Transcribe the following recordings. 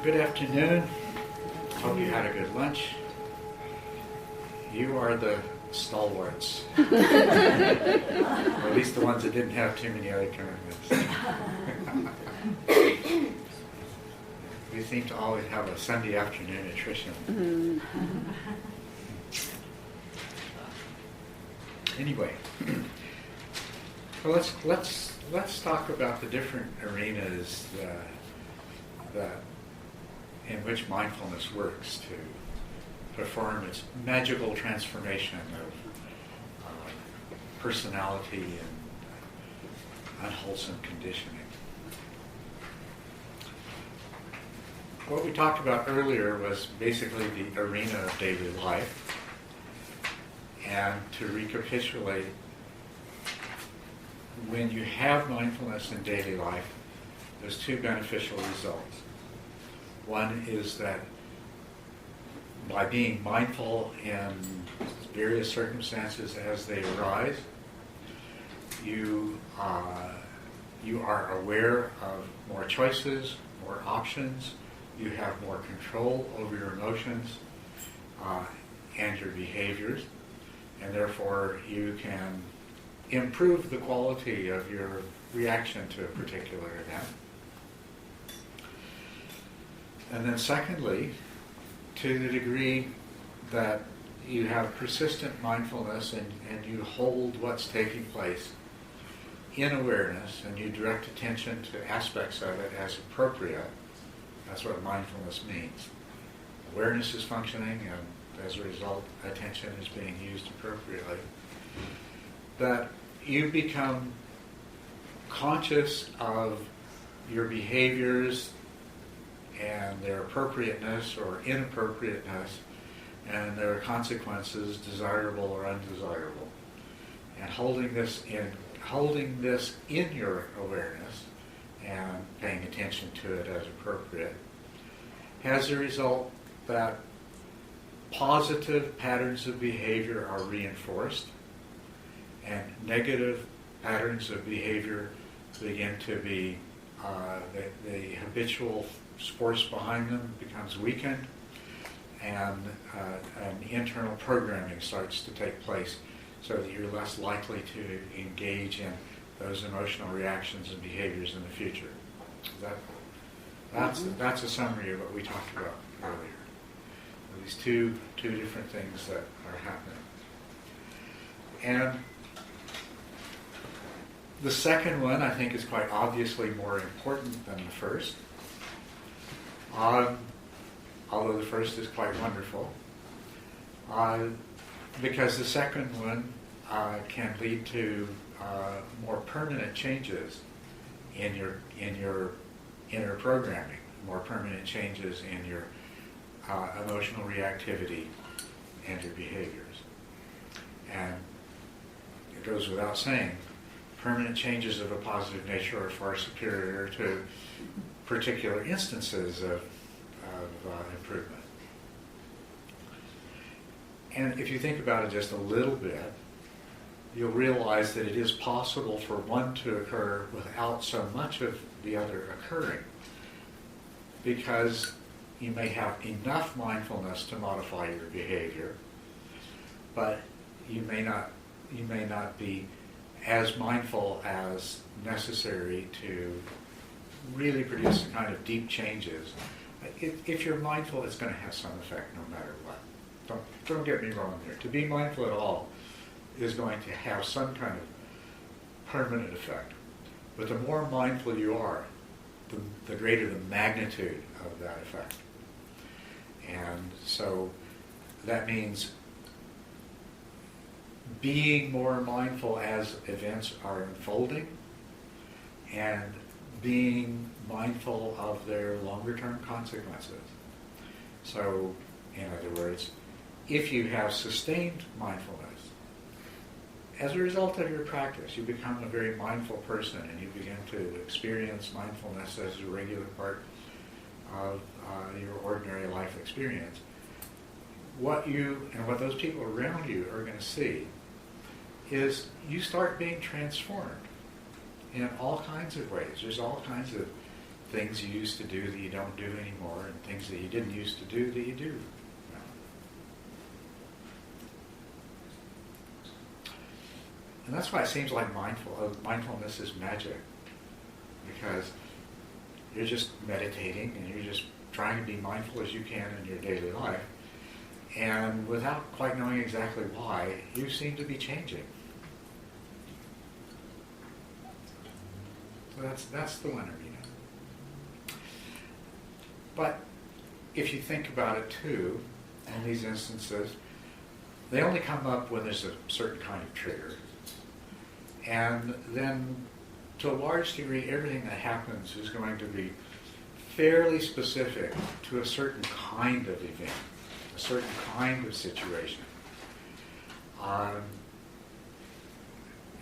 Good afternoon. Hope you had a good lunch. You are the stalwarts. Or at least the ones that didn't have too many other commitments. We seem to always have a Sunday afternoon attrition. Anyway, well, let's talk about the different arenas that in which mindfulness works to perform its magical transformation of personality and unwholesome conditioning. What we talked about earlier was basically the arena of daily life. And to recapitulate, when you have mindfulness in daily life, there's two beneficial results. One is that by being mindful in various circumstances as they arise, you are aware of more choices, more options, you have more control over your emotions and your behaviors, and therefore you can improve the quality of your reaction to a particular event. And then secondly, to the degree that you have persistent mindfulness and you hold what's taking place in awareness and you direct attention to aspects of it as appropriate, that's what mindfulness means. Awareness is functioning and as a result attention is being used appropriately. That you become conscious of your behaviors and their appropriateness or inappropriateness, and their consequences, desirable or undesirable. And holding this in your awareness and paying attention to it as appropriate has the result that positive patterns of behavior are reinforced and negative patterns of behavior begin to be, the habitual force behind them becomes weakened, and an internal programming starts to take place so that you're less likely to engage in those emotional reactions and behaviors in the future. That's a summary of what we talked about earlier. These two different things that are happening. And the second one, I think, is quite obviously more important than the first. Although the first is quite wonderful, because the second one can lead to more permanent changes in your inner programming, more permanent changes in your emotional reactivity and your behaviors. And it goes without saying, permanent changes of a positive nature are far superior to particular instances of improvement. And if you think about it just a little bit, you'll realize that it is possible for one to occur without so much of the other occurring, because you may have enough mindfulness to modify your behavior, but you may not be as mindful as necessary to really produce the kind of deep changes. If you're mindful, it's going to have some effect no matter what. Don't get me wrong there. To be mindful at all is going to have some kind of permanent effect. But the more mindful you are, the greater the magnitude of that effect. And so that means being more mindful as events are unfolding and being mindful of their longer-term consequences. So, in other words, if you have sustained mindfulness, as a result of your practice, you become a very mindful person and you begin to experience mindfulness as a regular part of your ordinary life experience. What you and what those people around you are going to see is you start being transformed in all kinds of ways. There's all kinds of things you used to do that you don't do anymore, and things that you didn't used to do that you do. And that's why it seems like mindfulness is magic, because you're just meditating and you're just trying to be mindful as you can in your daily life, and without quite knowing exactly why, you seem to be changing. So that's the one arena. But if you think about it too, in these instances, they only come up when there's a certain kind of trigger. And then, to a large degree, everything that happens is going to be fairly specific to a certain kind of event, a certain kind of situation.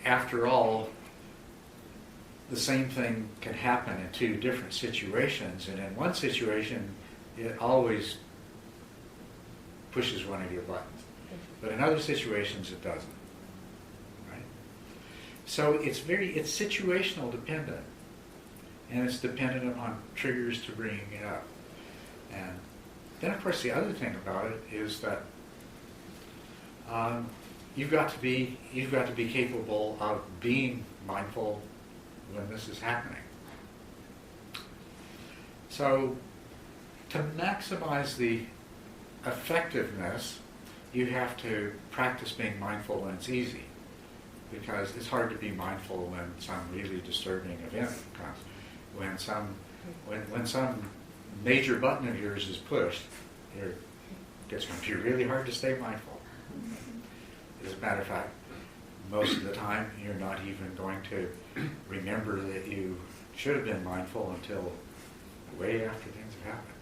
After all, the same thing can happen in two different situations, and in one situation, it always pushes one of your buttons. But in other situations, it doesn't. So it's situational dependent, and it's dependent upon triggers to bring it up. And then, of course, the other thing about it is that you've got to be capable of being mindful when this is happening. So, to maximize the effectiveness, you have to practice being mindful when it's easy. Because it's hard to be mindful when some really disturbing event comes. When some major button of yours is pushed, it gets to be really hard to stay mindful. As a matter of fact, most of the time you're not even going to remember that you should have been mindful until way after things have happened.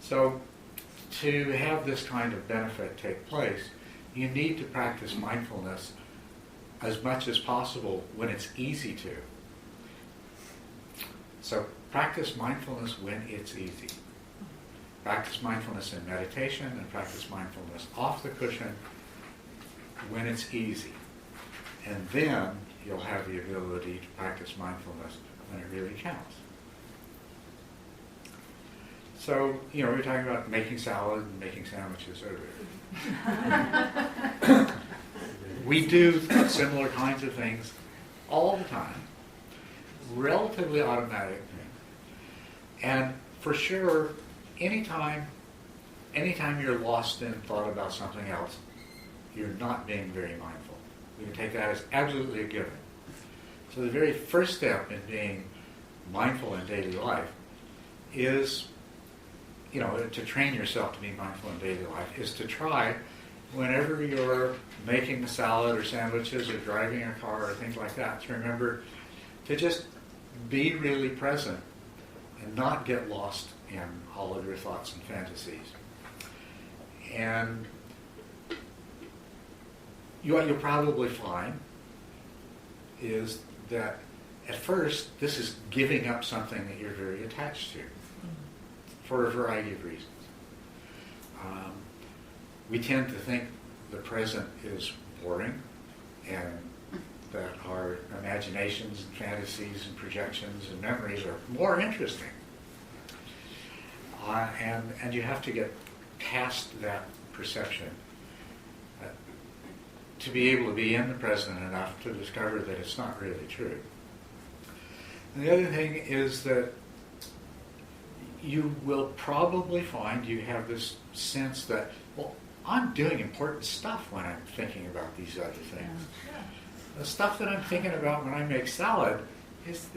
So to have this kind of benefit take place, you need to practice mindfulness as much as possible when it's easy to. So practice mindfulness when it's easy. Practice mindfulness in meditation and practice mindfulness off the cushion when it's easy. And then you'll have the ability to practice mindfulness when it really counts. So, we were talking about making salad and making sandwiches earlier. We do similar kinds of things all the time, relatively automatic. And for sure, anytime you're lost in thought about something else, you're not being very mindful. We can take that as absolutely a given. So the very first step in being mindful in daily life is, to train yourself to be mindful in daily life, is to try, whenever you're making a salad or sandwiches or driving a car or things like that, to remember to just be really present and not get lost in all of your thoughts and fantasies. And what you'll probably find is that at first this is giving up something that you're very attached to for a variety of reasons. We tend to think the present is boring and that our imaginations and fantasies and projections and memories are more interesting. And you have to get past that perception to be able to be in the present enough to discover that it's not really true. And the other thing is that you will probably find you have this sense that, well, I'm doing important stuff when I'm thinking about these other things. Yeah. The stuff that I'm thinking about when I make salad it's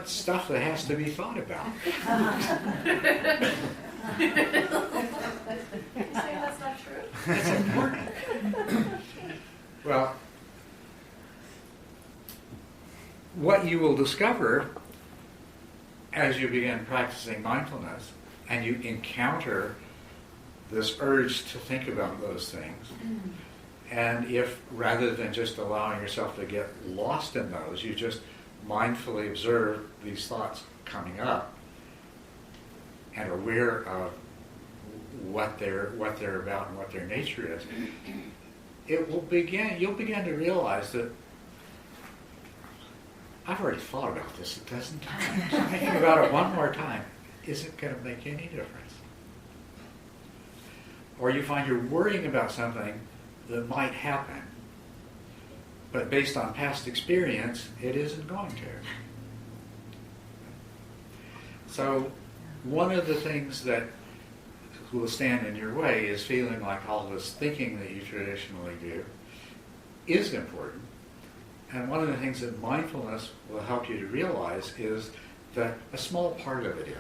stuff that has to be thought about. You say that's not true? It's important. Well, what you will discover as you begin practicing mindfulness and you encounter this urge to think about those things, and if rather than just allowing yourself to get lost in those, you just mindfully observe these thoughts coming up and are aware of what they're about and what their nature is, you'll begin to realize that I've already thought about this a dozen times. Thinking about it one more time isn't going to make any difference. Or you find you're worrying about something that might happen, but based on past experience, it isn't going to. So one of the things that will stand in your way is feeling like all this thinking that you traditionally do is important. And one of the things that mindfulness will help you to realize is that a small part of it is.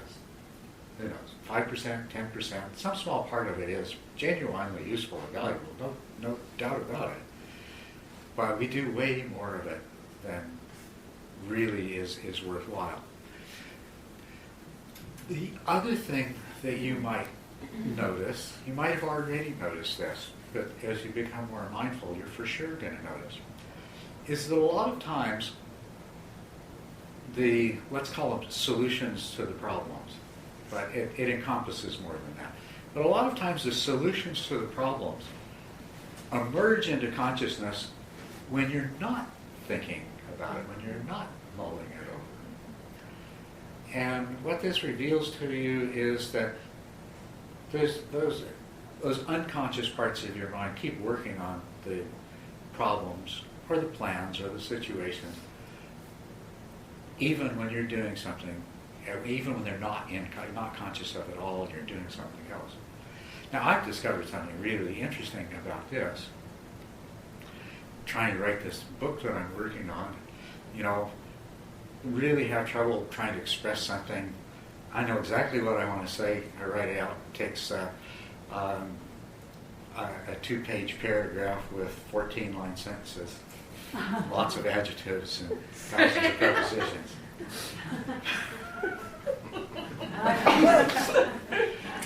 5%, 10%, some small part of it is genuinely useful and valuable, no doubt about it. But we do way more of it than really is worthwhile. The other thing that you might notice, you might have already noticed this, but as you become more mindful, you're for sure going to notice, is that a lot of times let's call them solutions to the problems, but it encompasses more than that. But a lot of times the solutions to the problems emerge into consciousness when you're not thinking about it, when you're not mulling it over. And what this reveals to you is that those unconscious parts of your mind keep working on the problems or the plans or the situations, even when you're doing something, even when they're not conscious of it all, and you're doing something else. Now, I've discovered something really interesting about this. Trying to write this book that I'm working on, really have trouble trying to express something. I know exactly what I want to say. I write it out. It takes a 2-page paragraph with 14-line sentences, lots of adjectives and thousands of prepositions.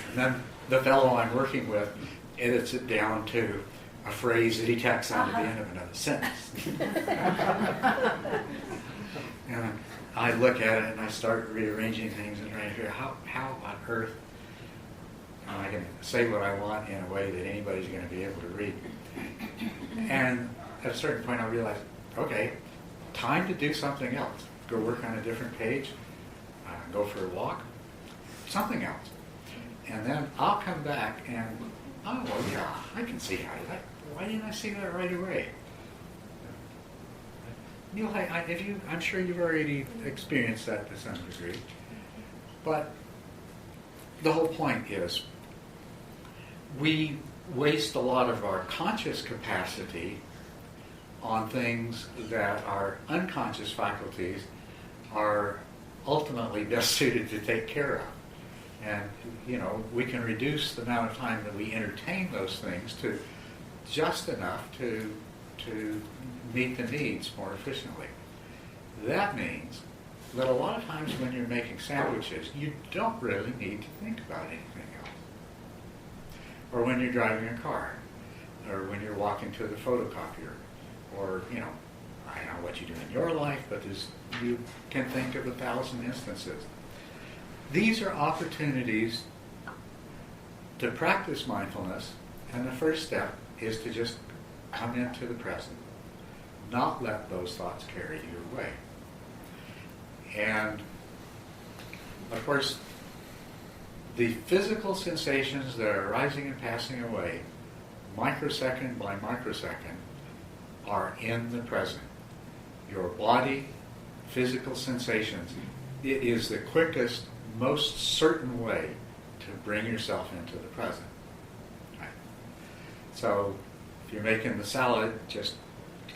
And then the fellow I'm working with edits it down to a phrase that he tacks on at the end of another sentence. And I look at it and I start rearranging things and trying to figure out how on earth am I going to say what I want in a way that anybody's going to be able to read. And at a certain point I realize, okay, time to do something else. Go work on a different page, go for a walk, something else. And then I'll come back and, oh, well, yeah, I can see how that. Why didn't I see that right away? Neil, I'm sure you've already experienced that to some degree. But the whole point is we waste a lot of our conscious capacity on things that our unconscious faculties are ultimately best suited to take care of. And, we can reduce the amount of time that we entertain those things to just enough to meet the needs more efficiently. That means that a lot of times when you're making sandwiches, you don't really need to think about anything else. Or when you're driving a car, or when you're walking to the photocopier, or, I don't know what you do in your life, but you can think of 1,000 instances. These are opportunities to practice mindfulness, and the first step is to just come into the present, not let those thoughts carry you away. And, of course, the physical sensations that are arising and passing away, microsecond by microsecond, are in the present. Your body, physical sensations, it is the quickest, most certain way to bring yourself into the present. Right? So, if you're making the salad, just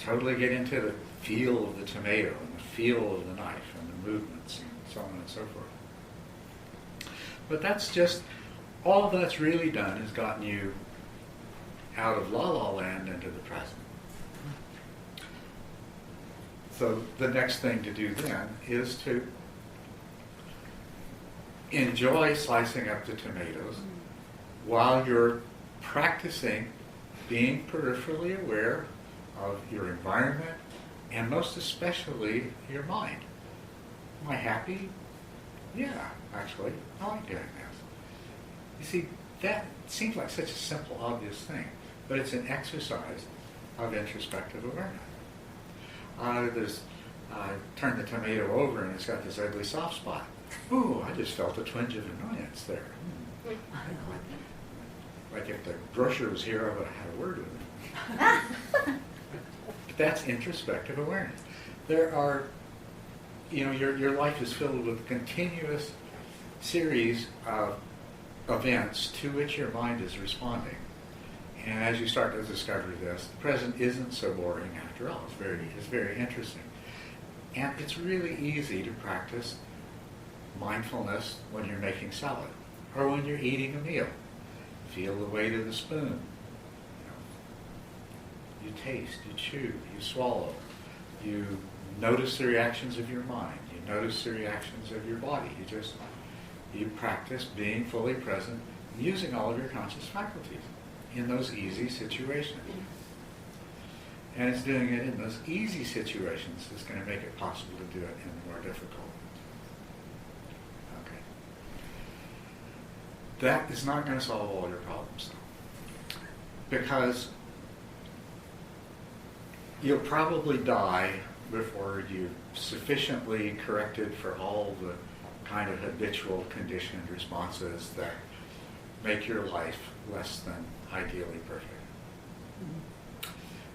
totally get into the feel of the tomato and the feel of the knife and the movements and so on and so forth. But that's just, all that's really done is gotten you out of la-la land into the present. So the next thing to do then is to enjoy slicing up the tomatoes while you're practicing being peripherally aware of your environment and most especially your mind. Am I happy? Yeah, actually, I like doing this. You see, that seems like such a simple, obvious thing, but it's an exercise of introspective awareness. There's turn the tomato over and it's got this ugly soft spot. Ooh, I just felt a twinge of annoyance there. Like if the grocer was here, I would have had a word with him. That's introspective awareness. There are, your life is filled with continuous series of events to which your mind is responding. And as you start to discover this, the present isn't so boring after all. It's very interesting. And it's really easy to practice mindfulness when you're making salad or when you're eating a meal. Feel the weight of the spoon. You taste, you chew, you swallow. You notice the reactions of your mind. You notice the reactions of your body. You practice being fully present using all of your conscious faculties in those easy situations. And it's doing it in those easy situations that's going to make it possible to do it in the more difficult. Okay. That is not going to solve all your problems, though. Because you'll probably die before you've sufficiently corrected for all the kind of habitual conditioned responses that make your life less than ideally perfect.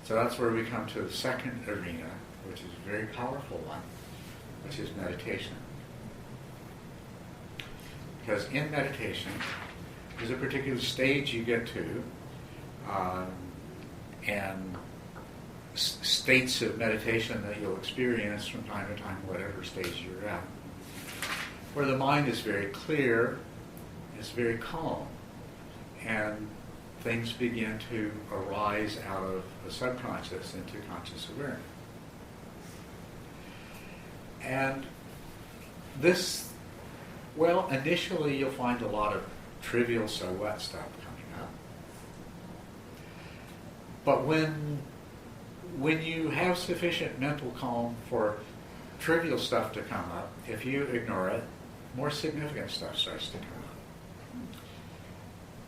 So that's where we come to the second arena, which is a very powerful one, which is meditation. Because in meditation, there's a particular stage you get to, and states of meditation that you'll experience from time to time, whatever stage you're at, where the mind is very clear, it's very calm, and things begin to arise out of the subconscious into conscious awareness. And this, initially you'll find a lot of trivial so what stuff coming up. But when you have sufficient mental calm for trivial stuff to come up, if you ignore it, more significant stuff starts to come up.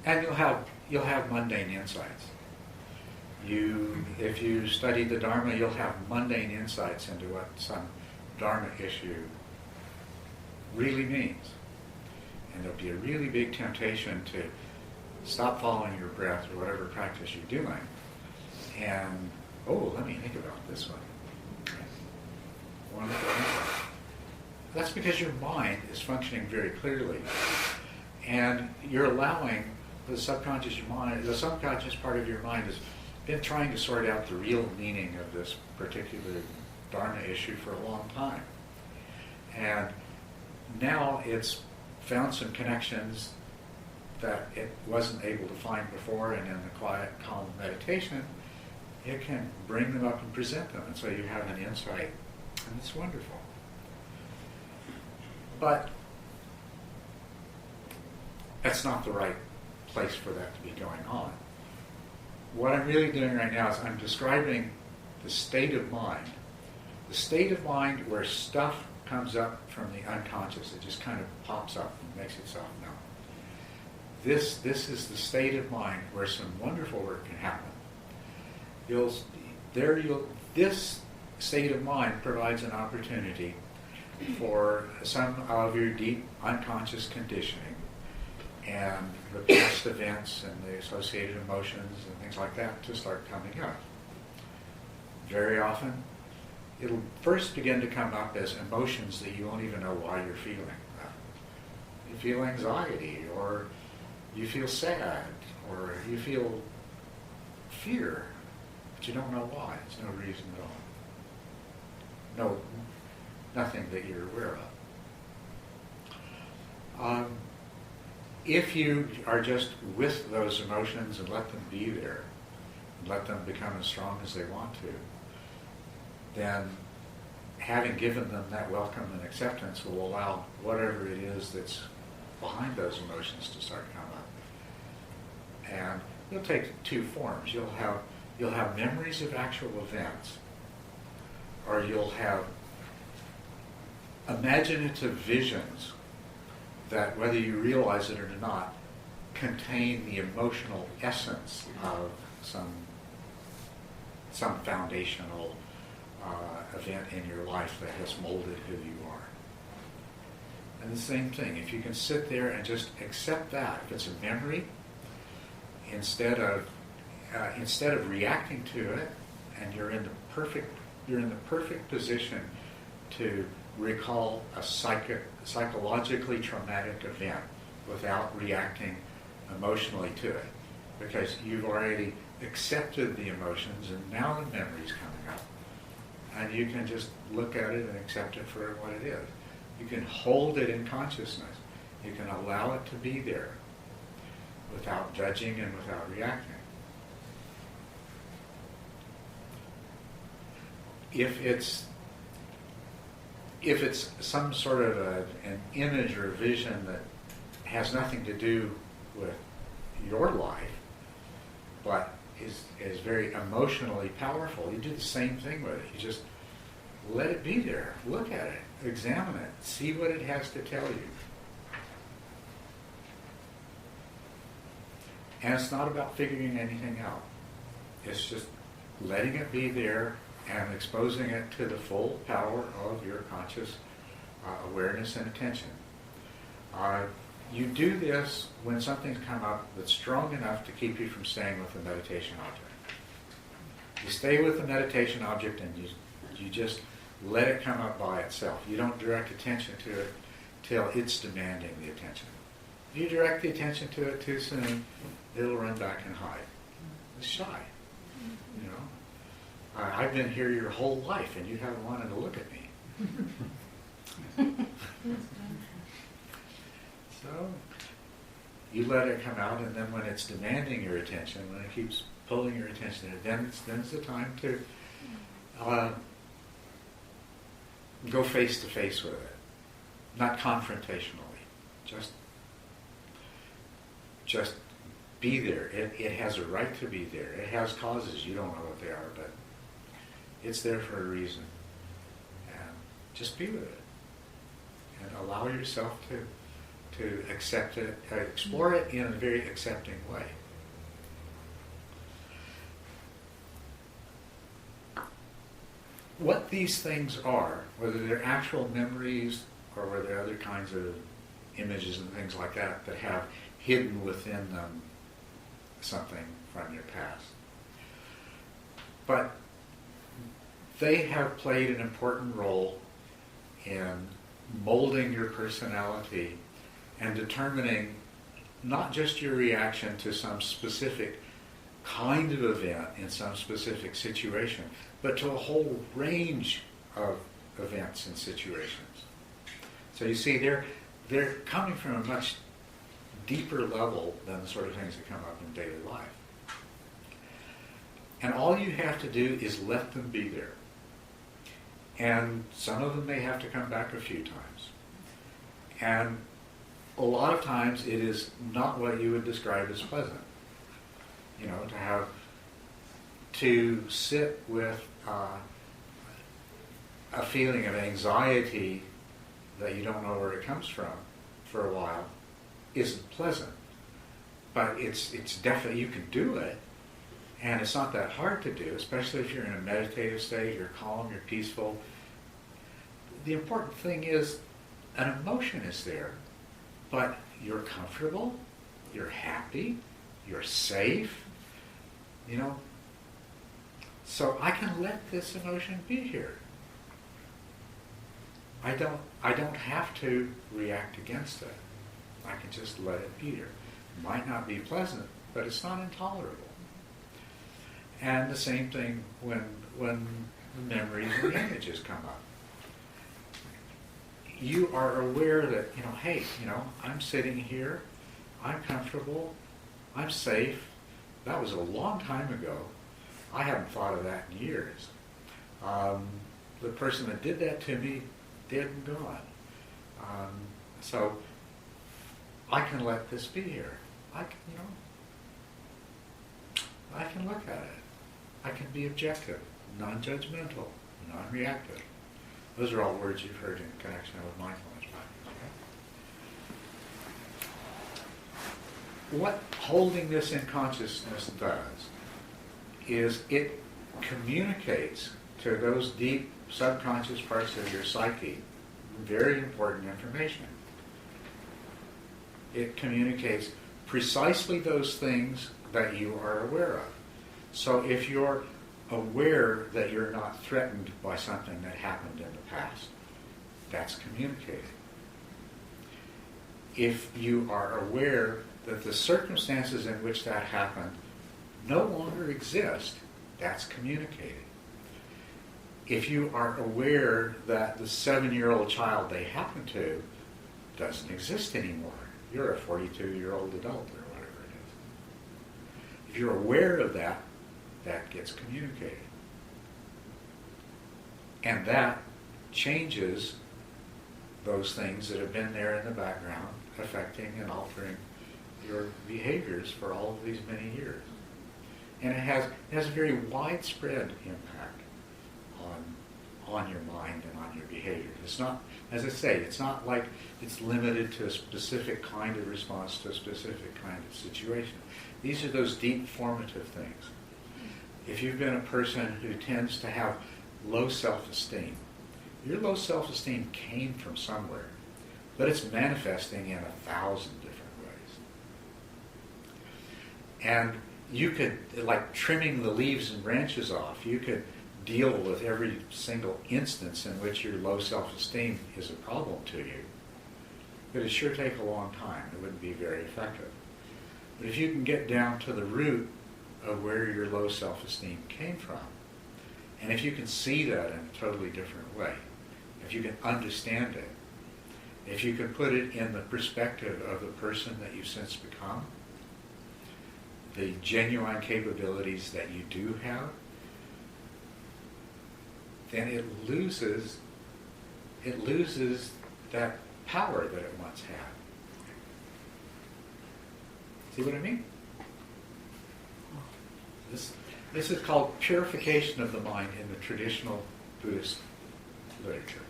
And you'll have mundane insights. If you study the Dharma, you'll have mundane insights into what some Dharma issue really means. And there'll be a really big temptation to stop following your breath or whatever practice you're doing and, let me think about this one. Wonderful insight. That's because your mind is functioning very clearly. And you're allowing the subconscious part of your mind has been trying to sort out the real meaning of this particular Dharma issue for a long time. And now it's found some connections that it wasn't able to find before, and in the quiet, calm meditation, it can bring them up and present them. And so you have an insight, and it's wonderful. But that's not the right place for that to be going on. What I'm really doing right now is I'm describing the state of mind where stuff comes up from the unconscious. It just kind of pops up and makes itself known. This is the state of mind where some wonderful work can happen. This state of mind provides an opportunity for some of your deep unconscious conditioning and the past events and the associated emotions and things like that to start coming up. Very often, it'll first begin to come up as emotions that you won't even know why you're feeling. You feel anxiety, or you feel sad, or you feel fear, but you don't know why. There's no reason at all. No, nothing that you're aware of. If you are just with those emotions and let them be there, and let them become as strong as they want to, then having given them that welcome and acceptance will allow whatever it is that's behind those emotions to start to come up. And it'll take two forms. You'll have memories of actual events, or you'll have imaginative visions that, whether you realize it or not, contain the emotional essence of some foundational event in your life that has molded who you are. And the same thing, if you can sit there and just accept that, if it's a memory, instead of reacting to it, and you're in the perfect position to recall a psychologically traumatic event without reacting emotionally to it, because you've already accepted the emotions and now the memory's coming up. And you can just look at it and accept it for what it is. You can hold it in consciousness. You can allow it to be there without judging and without reacting. If it's some sort of an image or vision that has nothing to do with your life, but is very emotionally powerful, you do the same thing with it. You just let it be there. Look at it. Examine it. See what it has to tell you. And it's not about figuring anything out. It's just letting it be there and exposing it to the full power of your conscious awareness and attention. You do this when something's come up that's strong enough to keep you from staying with the meditation object. You stay with the meditation object and you just let it come up by itself. You don't direct attention to it till it's demanding the attention. If you direct the attention to it too soon, it'll run back and hide. It's shy. You know, I've been here your whole life and you haven't wanted to look at me. So you let it come out, and then when it's demanding your attention, when it keeps pulling your attention, then it's the time to go face to face with it, not confrontationally. Just be there. It has a right to be there. It has causes. You don't know what they are, but it's there for a reason. And just be with it, and allow yourself to accept it, explore it in a very accepting way. What these things are, whether they're actual memories or whether they're other kinds of images and things like that that have hidden within them something from your past. But they have played an important role in molding your personality and determining not just your reaction to some specific kind of event in some specific situation, but to a whole range of events and situations. So you see, they're coming from a much deeper level than the sort of things that come up in daily life. And all you have to do is let them be there. And some of them may have to come back a few times. And a lot of times it is not what you would describe as pleasant. You know, to sit with a feeling of anxiety that you don't know where it comes from for a while isn't pleasant. But it's definitely, you can do it, and it's not that hard to do, especially if you're in a meditative state, you're calm, you're peaceful. The important thing is an emotion is there, but you're comfortable, you're happy, you're safe, you know. So I can let this emotion be here. I don't have to react against it. I can just let it be here. It might not be pleasant, but it's not intolerable. And the same thing when the memories and the images come up. You are aware that, you know, hey, you know, I'm sitting here, I'm comfortable, I'm safe. That was a long time ago. I haven't thought of that in years. The person that did that to me, dead and gone. So I can let this be here. I can, you know, I can look at it. I can be objective, non-judgmental, non-reactive. Those are all words you've heard in connection with mindfulness practice. Okay? What holding this in consciousness does is it communicates to those deep subconscious parts of your psyche very important information. It communicates precisely those things that you are aware of. So if you're aware that you're not threatened by something that happened in the past, that's communicating. If you are aware that the circumstances in which that happened no longer exist, that's communicating. If you are aware that the 7-year-old child they happen to doesn't exist anymore, you're a 42-year-old adult or whatever it is. If you're aware of that, that gets communicated. And that changes those things that have been there in the background, affecting and altering your behaviors for all of these many years. And it has a very widespread impact on your mind and on your behavior. It's not, as I say, it's not like it's limited to a specific kind of response to a specific kind of situation. These are those deep formative things. If you've been a person who tends to have low self-esteem, your low self-esteem came from somewhere, but it's manifesting in 1,000 different ways. And you could, like trimming the leaves and branches off, you could deal with every single instance in which your low self-esteem is a problem to you. But it sure take a long time. It wouldn't be very effective. But if you can get down to the root of where your low self-esteem came from, and if you can see that in a totally different way, if you can understand it, if you can put it in the perspective of the person that you've since become, the genuine capabilities that you do have, then it loses that power that it once had. See what I mean? This is called purification of the mind in the traditional Buddhist literature.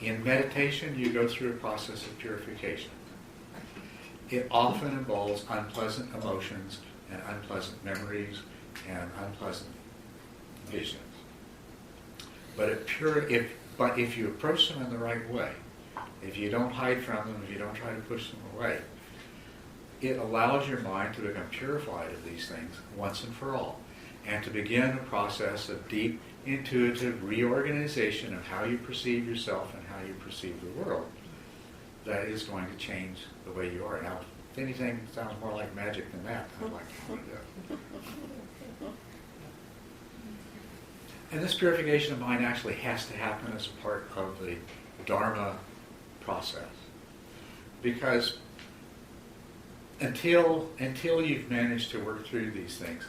In meditation, you go through a process of purification. It often involves unpleasant emotions and unpleasant memories and unpleasant visions. But if you approach them in the right way, if you don't hide from them, if you don't try to push them away, it allows your mind to become purified of these things once and for all, and to begin a process of deep, intuitive reorganization of how you perceive yourself and how you perceive the world that is going to change the way you are. Now, if anything sounds more like magic than that, I'd like to point out. And this purification of mind actually has to happen as a part of the Dharma process. Because until you've managed to work through these things,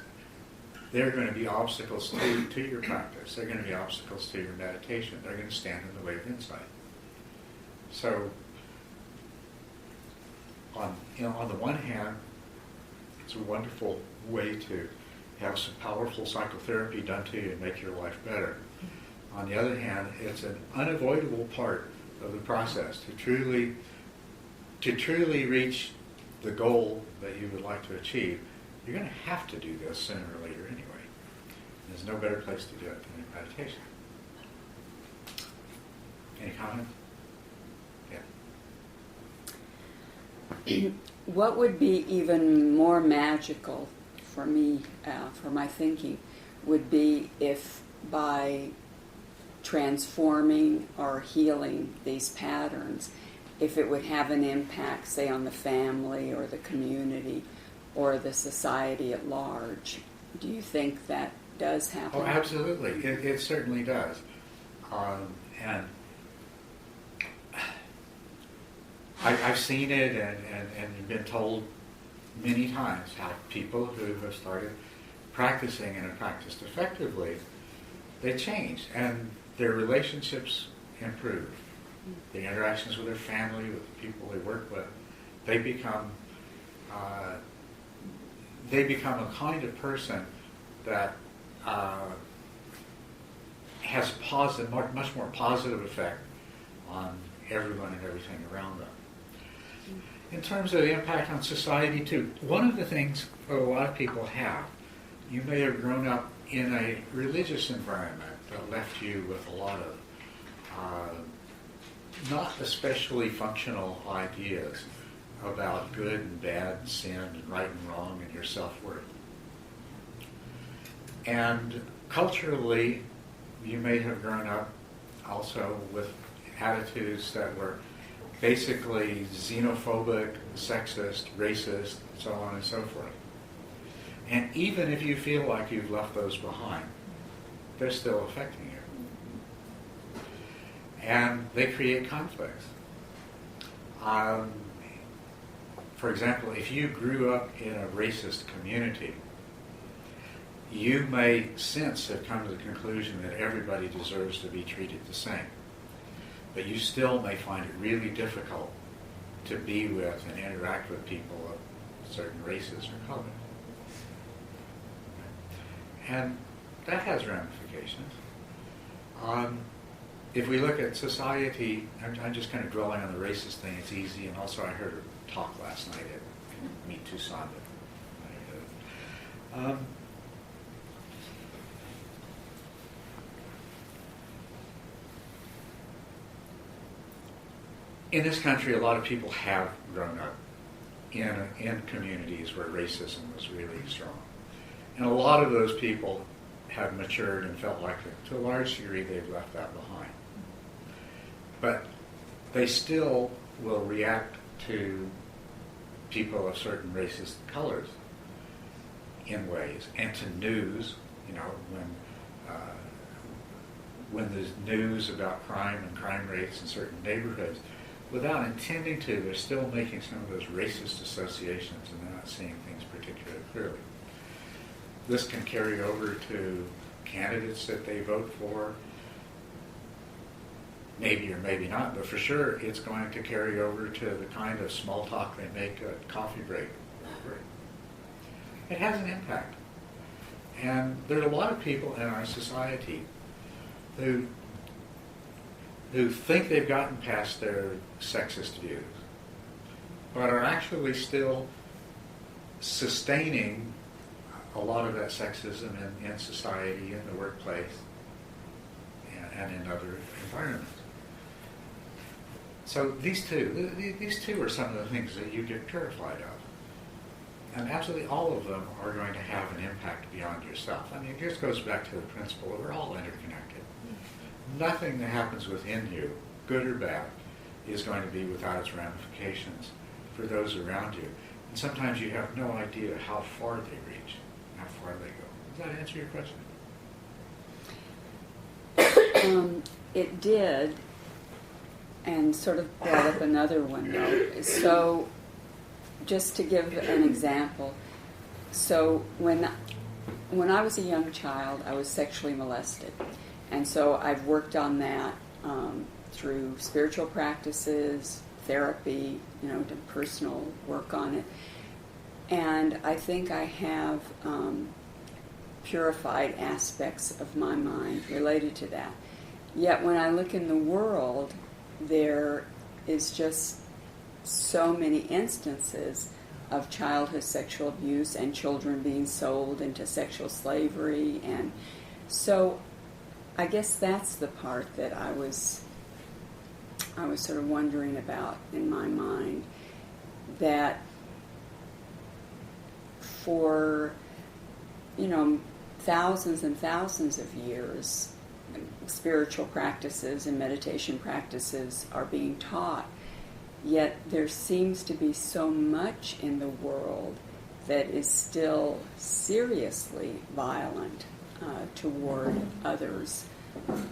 there are going to be obstacles to your practice. There are going to be obstacles to your meditation. They're going to stand in the way of insight. So, on the one hand, it's a wonderful way to have some powerful psychotherapy done to you and make your life better. On the other hand, it's an unavoidable part of the process to truly reach the goal that you would like to achieve. You're going to have to do this sooner or later anyway. There's no better place to do it than in meditation. Any comments? Yeah. What would be even more magical for me, for my thinking, would be if by transforming or healing these patterns, if it would have an impact, say, on the family or the community or the society at large. Do you think that does happen? Oh, absolutely. It certainly does. And I've seen it and been told many times how people who have started practicing and have practiced effectively, they change and their relationships improve. The interactions with their family, with the people they work with, they become a kind of person that has much more positive effect on everyone and everything around them. In terms of the impact on society too, one of the things that a lot of people have, you may have grown up in a religious environment that left you with a lot of not especially functional ideas about good and bad, sin and right and wrong, and your self-worth. And culturally, you may have grown up also with attitudes that were basically xenophobic, sexist, racist, so on and so forth. And even if you feel like you've left those behind, they're still affecting you. And they create conflicts. For example, if you grew up in a racist community, you may since have come to the conclusion that everybody deserves to be treated the same. But you still may find it really difficult to be with and interact with people of certain races or colors. And that has ramifications. If we look at society, I'm just kind of dwelling on the racist thing, it's easy, and also I heard a talk last night at Meet Tucson. In this country, a lot of people have grown up in communities where racism was really strong. And a lot of those people have matured and felt like, to a large degree, they've left that behind. But they still will react to people of certain racist colors in ways, and to news, when there's news about crime and crime rates in certain neighborhoods, without intending to, they're still making some of those racist associations, and they're not seeing things particularly clearly. This can carry over to candidates that they vote for, maybe or maybe not, but for sure it's going to carry over to the kind of small talk they make at coffee break. It has an impact. And there are a lot of people in our society who think they've gotten past their sexist views, but are actually still sustaining a lot of that sexism in society, in the workplace, and in other environments. So these two are some of the things that you get purified of. And absolutely all of them are going to have an impact beyond yourself. I mean, it just goes back to the principle that we're all interconnected. Nothing that happens within you, good or bad, is going to be without its ramifications for those around you. And sometimes you have no idea how far they reach, how far they go. Does that answer your question? It did, and sort of brought up another one, though. So, just to give an example, so when I was a young child, I was sexually molested. And so I've worked on that through spiritual practices, therapy, to personal work on it. And I think I have purified aspects of my mind related to that. Yet when I look in the world, there is just so many instances of childhood sexual abuse and children being sold into sexual slavery. And so I guess that's the part that I was sort of wondering about in my mind, that for thousands and thousands of years, spiritual practices and meditation practices are being taught, yet there seems to be so much in the world that is still seriously violent toward others.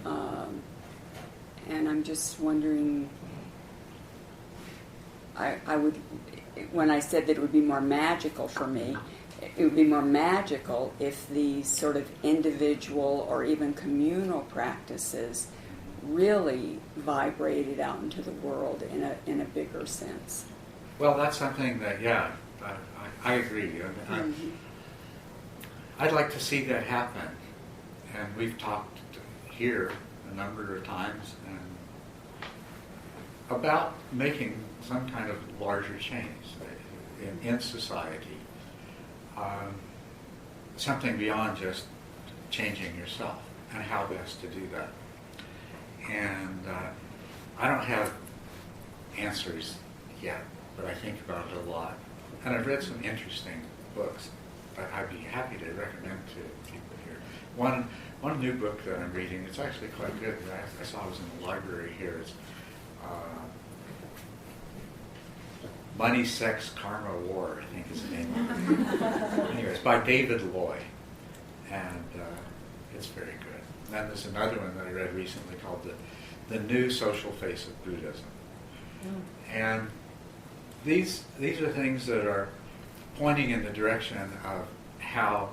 And I'm just wondering, I would, when I said that it would be more magical for me, it would be more magical if these sort of individual or even communal practices really vibrated out into the world in a bigger sense. Well, that's something that, I agree. I'd like to see that happen. And we've talked here a number of times about making some kind of larger change in society. Something beyond just changing yourself. and how best to do that. And I don't have answers yet, but I think about it a lot. And I've read some interesting books that I'd be happy to recommend to people here. One new book that I'm reading, it's actually quite good. I saw it was in the library here. It's Money, Sex, Karma, War, I think is the name of it. Anyway, it's by David Loy, and it's very good. And then there's another one that I read recently called The New Social Face of Buddhism. And these are things that are pointing in the direction of how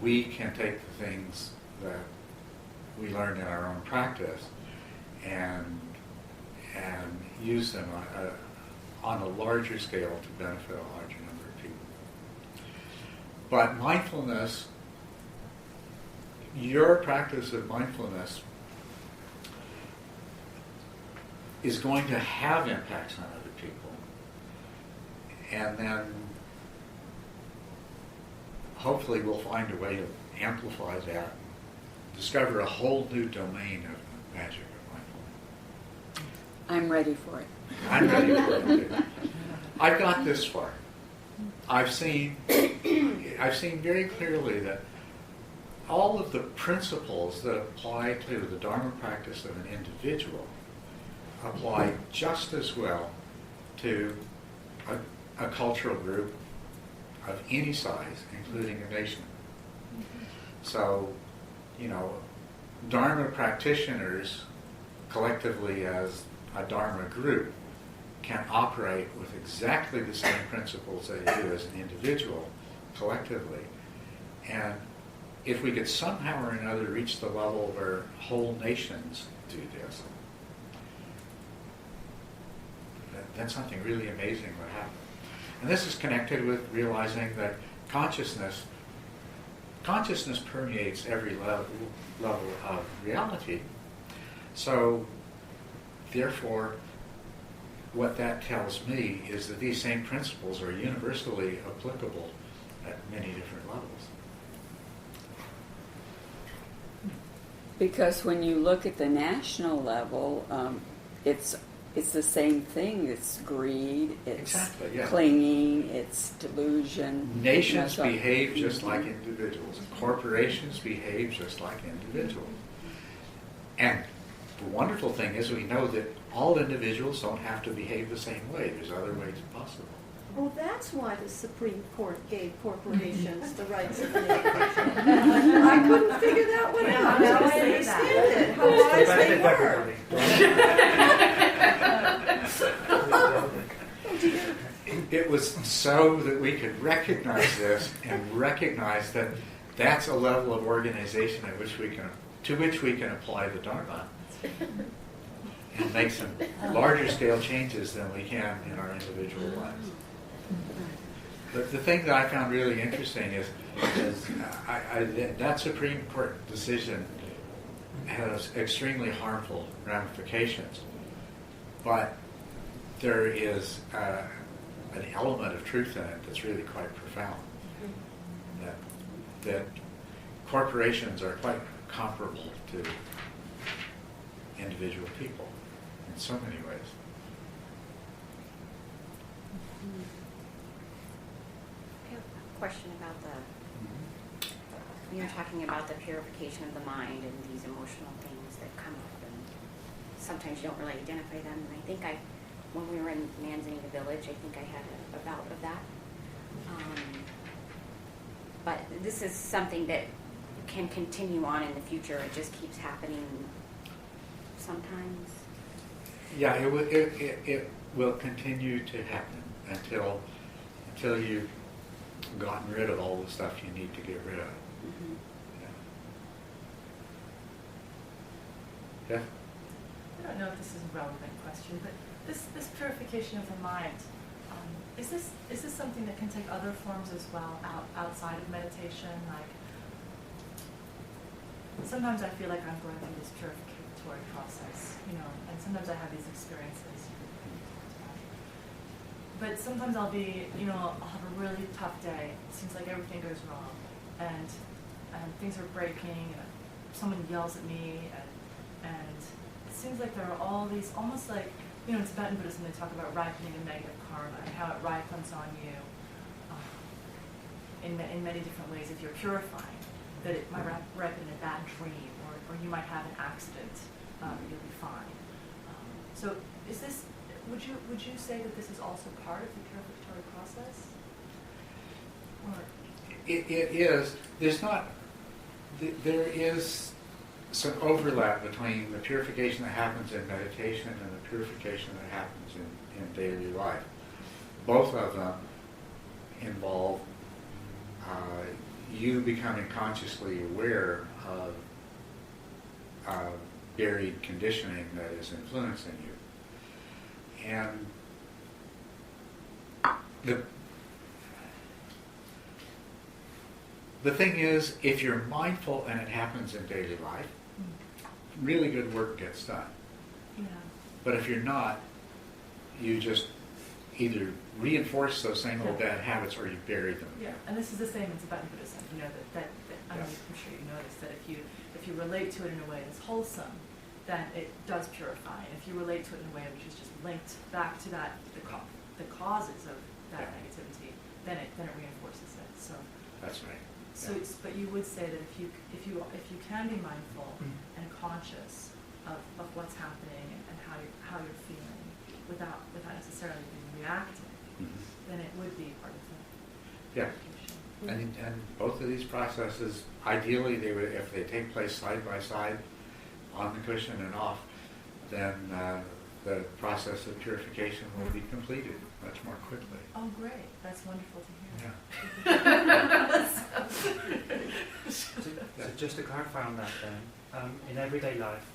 we can take the things that we learn in our own practice and use them on a larger scale to benefit a larger number of people. But mindfulness, your practice of mindfulness is going to have impacts on other people. And then hopefully we'll find a way to amplify that, discover a whole new domain of the magic of mindfulness. I'm ready for it. I'm ready for it too. I've got this far. I've seen very clearly that all of the principles that apply to the Dharma practice of an individual apply just as well to a cultural group of any size, including a nation. So, Dharma practitioners collectively as a Dharma group can operate with exactly the same principles they do as an individual collectively. And if we could somehow or another reach the level where whole nations do this, then something really amazing would happen. And this is connected with realizing that consciousness permeates every level of reality. So, therefore, what that tells me is that these same principles are universally applicable at many different levels. Because when you look at the national level, it's the same thing. It's greed, it's Exactly, yeah. clinging, it's delusion. Nations behave just like individuals. Corporations behave just like individuals. And the wonderful thing is we know that all individuals don't have to behave the same way. There's other ways possible. Well, that's why the Supreme Court gave corporations the rights of communication. I couldn't figure that one out. Now I understand it. How wise they were. Oh, dear. It was so that we could recognize this and recognize that that's a level of organization to which we can apply the Dharma and make some larger scale changes than we can in our individual lives. But the thing that I found really interesting is that Supreme Court decision has extremely harmful ramifications, but there is an element of truth in it that's really quite profound. That corporations are quite comparable to individual people in so many ways. I have a question about you were talking about the purification of the mind and these emotional things that come up, and sometimes you don't really identify them. And I think when we were in Manzanita Village, I think I had a bout of that. But this is something that can continue on in the future. It just keeps happening sometimes. Yeah, it will continue to happen until you've gotten rid of all the stuff you need to get rid of. Mm-hmm. Yeah. I don't know if this is a relevant question, but this purification of the mind, is this something that can take other forms as well outside of meditation? Like, sometimes I feel like I'm going through this purificatory process, and sometimes I have these experiences. But sometimes I'll have a really tough day. It seems like everything goes wrong, and and things are breaking, and someone yells at me, and it seems like there are all these, almost like, in Tibetan Buddhism they talk about ripening a negative karma and how it ripens on you in many different ways. If you're purifying, that it might ripen in a bad dream, or you might have an accident, you'll be fine. So is this, would you say that this is also part of the purificatory process? Or? It is. There is some overlap between the purification that happens in meditation and the purification that happens in daily life. Both of them involve you becoming consciously aware of buried conditioning that is influencing you. And the thing is, if you're mindful and it happens in daily life, really good work gets done. Yeah. But if you're not, you just either reinforce those same old bad habits or you bury them. Yeah, and this is the same in Tibetan Buddhism. That I'm sure you noticed that if you relate to it in a way that's wholesome, then it does purify. And if you relate to it in a way which is just linked back to that the causes of that negativity, then it reinforces it. So that's right. So, but you would say that if you can be mindful and conscious of what's happening and how you're feeling without necessarily being reactive, then it would be part of the purification. And both of these processes, ideally, they would, if they take place side by side on the cushion and off, then the process of purification will be completed much more quickly. Oh, great! That's wonderful to hear. Yeah. So just to clarify on that then, in everyday life,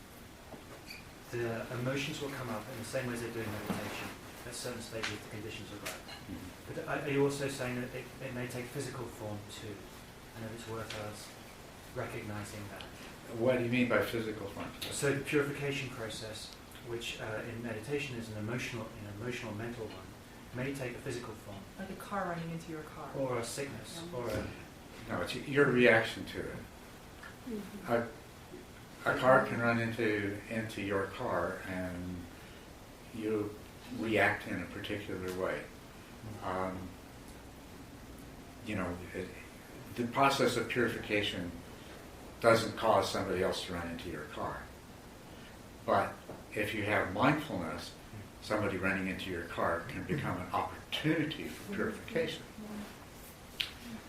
the emotions will come up in the same way as they do in meditation at certain stages the conditions are right. But are you also saying that it may take physical form too, and that it's worth us recognizing that? What do you mean by physical function? So the purification process, which in meditation is an emotional, mental one, may take a physical form. Like a car running into your car. Or a sickness, or a... No, it's your reaction to it. A car can run into your car and you react in a particular way. The process of purification doesn't cause somebody else to run into your car. But if you have mindfulness, somebody running into your car can become an opportunity for purification.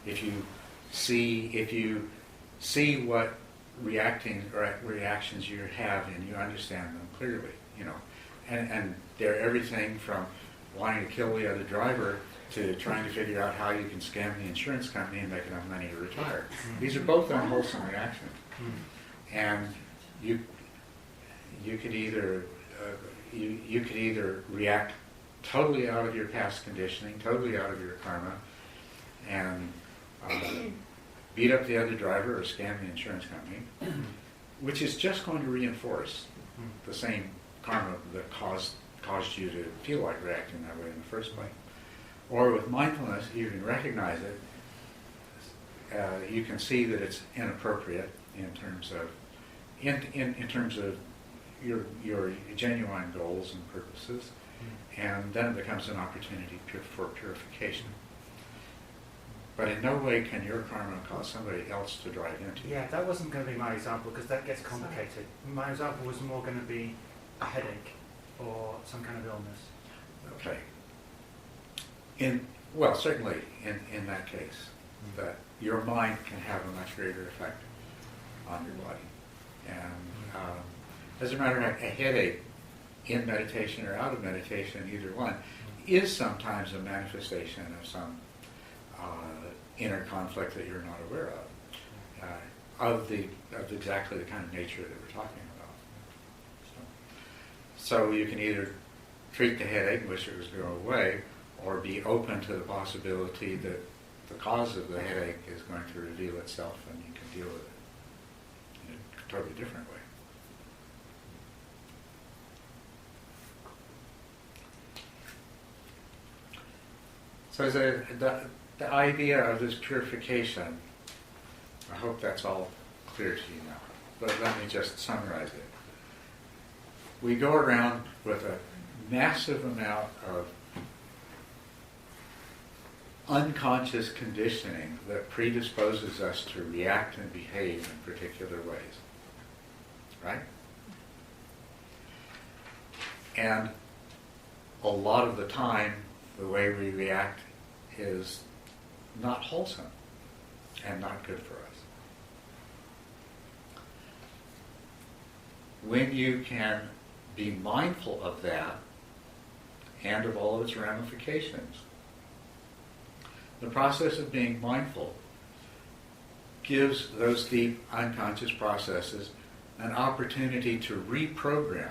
If you see what reactions you have and you understand them clearly, and they're everything from wanting to kill the other driver to trying to figure out how you can scam the insurance company and make enough money to retire. These are both unwholesome reactions, and you could either react totally out of your past conditioning, totally out of your karma, and beat up the other driver or scam the insurance company, which is just going to reinforce the same karma that caused you to feel like reacting that way in the first place. Or with mindfulness, you can recognize it. You can see that it's inappropriate in terms of your genuine goals and purposes, and then it becomes an opportunity for purification. But in no way can your karma cause somebody else to drive into you. Yeah, that wasn't going to be my example because that gets complicated. My example was more going to be a headache or some kind of illness. Okay. Certainly in that case, that your mind can have a much greater effect on your body. And as a matter of fact, a headache in meditation or out of meditation, either one, is sometimes a manifestation of some inner conflict that you're not aware of exactly the kind of nature that we're talking about. So you can either treat the headache and wish it was going away, or be open to the possibility that the cause of the headache is going to reveal itself and you can deal with it in a totally different way. So the idea of this purification I hope that's all clear to you now. But let me just summarize it. We go around with a massive amount of unconscious conditioning that predisposes us to react and behave in particular ways. Right? And a lot of the time, the way we react is not wholesome and not good for us. When you can be mindful of that and of all of its ramifications, the process of being mindful gives those deep unconscious processes an opportunity to reprogram,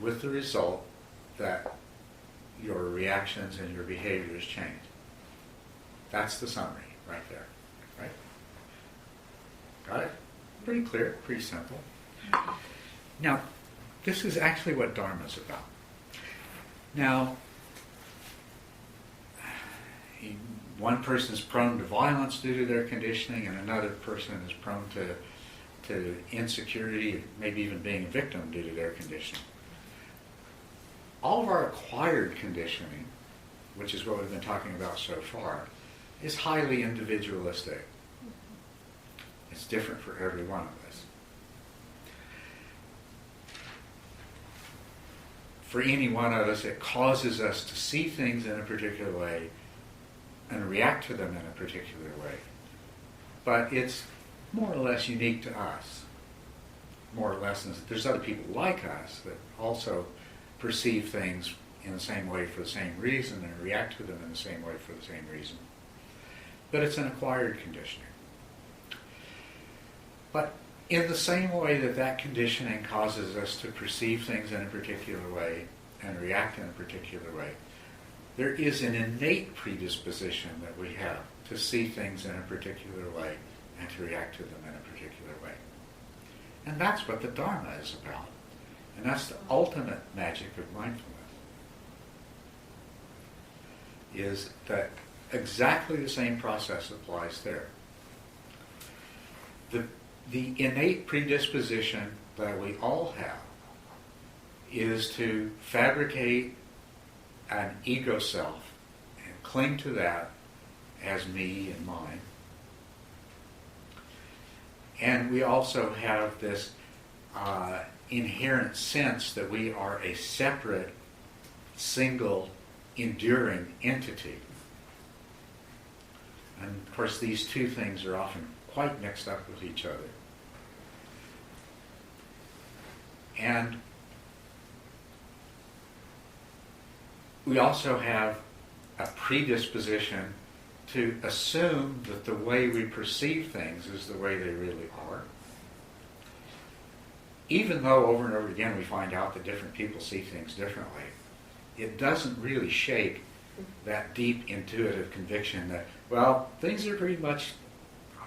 with the result that your reactions and your behaviors change. That's the summary right there. Right? Got it? Pretty clear, pretty simple. Now, this is actually what Dharma is about. Now, one person is prone to violence due to their conditioning, and another person is prone to insecurity, maybe even being a victim due to their conditioning. All of our acquired conditioning, which is what we've been talking about so far, is highly individualistic. It's different for every one of us. For any one of us, it causes us to see things in a particular way and react to them in a particular way. But it's more or less unique to us. More or less, there's other people like us that also perceive things in the same way for the same reason and react to them in the same way for the same reason. But it's an acquired conditioning. But in the same way that that conditioning causes us to perceive things in a particular way and react in a particular way, there is an innate predisposition that we have to see things in a particular way and to react to them in a particular way. And that's what the Dharma is about. And that's the ultimate magic of mindfulness, is that exactly the same process applies there. The innate predisposition that we all have is to fabricate an ego self and cling to that as me and mine. And we also have this inherent sense that we are a separate, single, enduring entity. And of course, these two things are often quite mixed up with each other. And we also have a predisposition to assume that the way we perceive things is the way they really are. Even though over and over again we find out that different people see things differently, it doesn't really shake that deep intuitive conviction that, well, things are pretty much,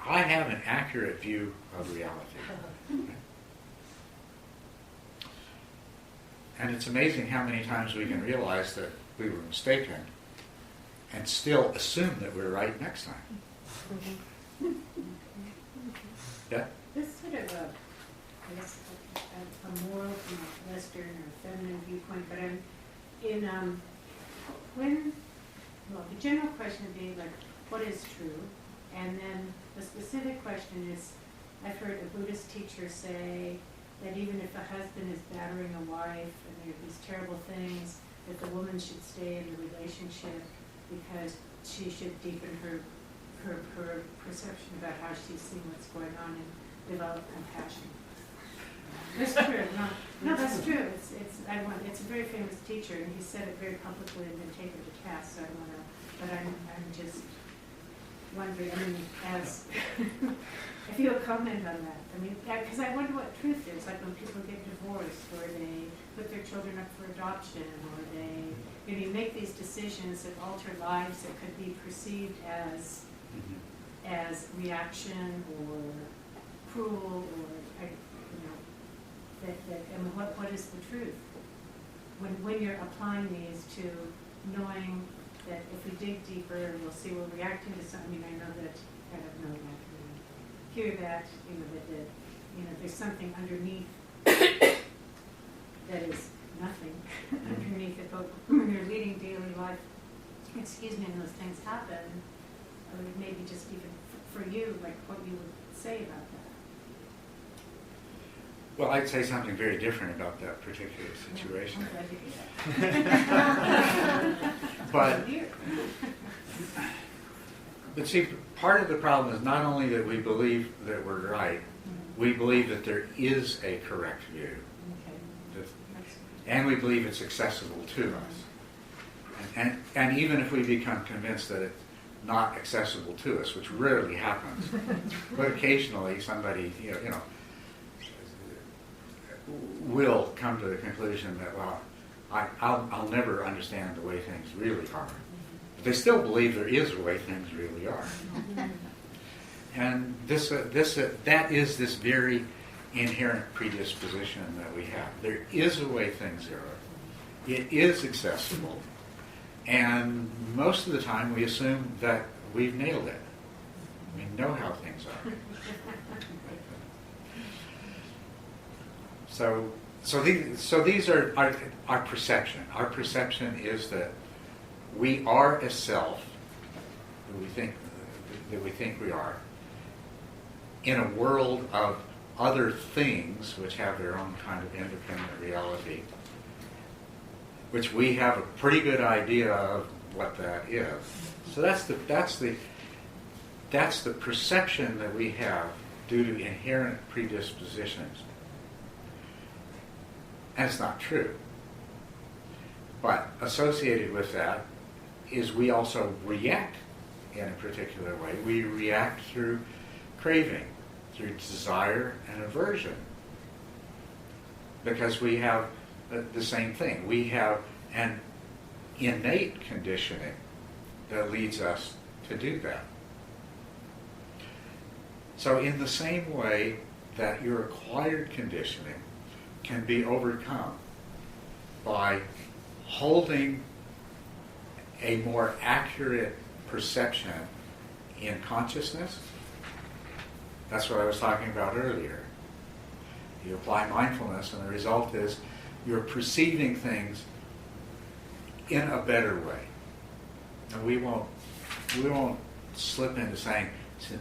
I have an accurate view of reality. And it's amazing how many times we can realize that we were mistaken and still assume that we're right next time. Yeah? This sort of I guess, a moral from a Western or feminine viewpoint, but I'm in, the general question would be like, what is true? And then the specific question is, I've heard a Buddhist teacher say that even if a husband is battering a wife and there are these terrible things, that the woman should stay in the relationship because she should deepen her perception about how she's seeing what's going on and develop compassion. That's true. No, that's true. It's a very famous teacher, and he said it very publicly and then taken to task. So I don't want to, but I'm just wondering. I mean, as if you would comment on that. I mean, because I wonder what truth is. Like when people get divorced, or they put their children up for adoption, or they, you make these decisions that alter lives that could be perceived as reaction or cruel, or what is the truth? When you're applying these to knowing that if we dig deeper, we'll see we're reacting to something. I mean, I know that kind of know that, hear that, that there's something underneath that is nothing underneath it, but when you're leading daily life, and those things happen, maybe just even for you, like what you would say about that. Well, I'd say something very different about that particular situation. But see, part of the problem is not only that we believe that we're right, we believe that there is a correct view. And we believe it's accessible to us. And even if we become convinced that it's not accessible to us, which rarely happens, but occasionally somebody, will come to the conclusion that, well, I'll never understand the way things really are. But they still believe there is a way things really are. And that is this very inherent predisposition that we have. There is a way things are. It is accessible. And most of the time we assume that we've nailed it. We know how things are. So these are our perception. Our perception is that we are a self that we think we are in a world of other things which have their own kind of independent reality, which we have a pretty good idea of what that is. So that's the perception that we have due to inherent predispositions. And it's not true. But associated with that is we also react in a particular way. We react through craving, through desire and aversion. Because we have the same thing. We have an innate conditioning that leads us to do that. So in the same way that your acquired conditioning can be overcome by holding a more accurate perception in consciousness. That's what I was talking about earlier. You apply mindfulness and the result is you're perceiving things in a better way. And we won't slip into saying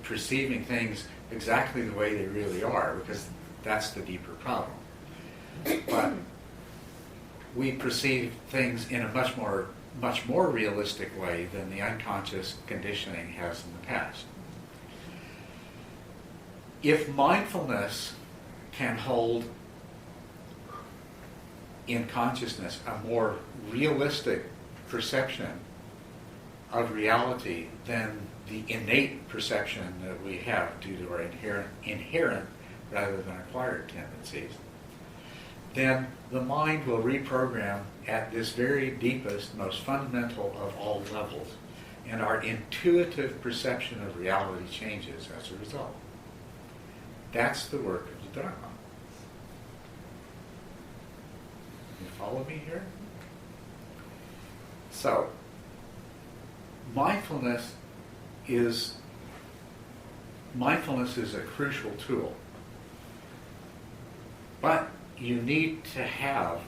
perceiving things exactly the way they really are, because that's the deeper problem. But we perceive things in a much more realistic way than the unconscious conditioning has in the past. If mindfulness can hold in consciousness a more realistic perception of reality than the innate perception that we have due to our inherent rather than acquired tendencies, then the mind will reprogram at this very deepest, most fundamental of all levels. And our intuitive perception of reality changes as a result. That's the work of the Dharma. You follow me here? So, mindfulness is a crucial tool. But you need to have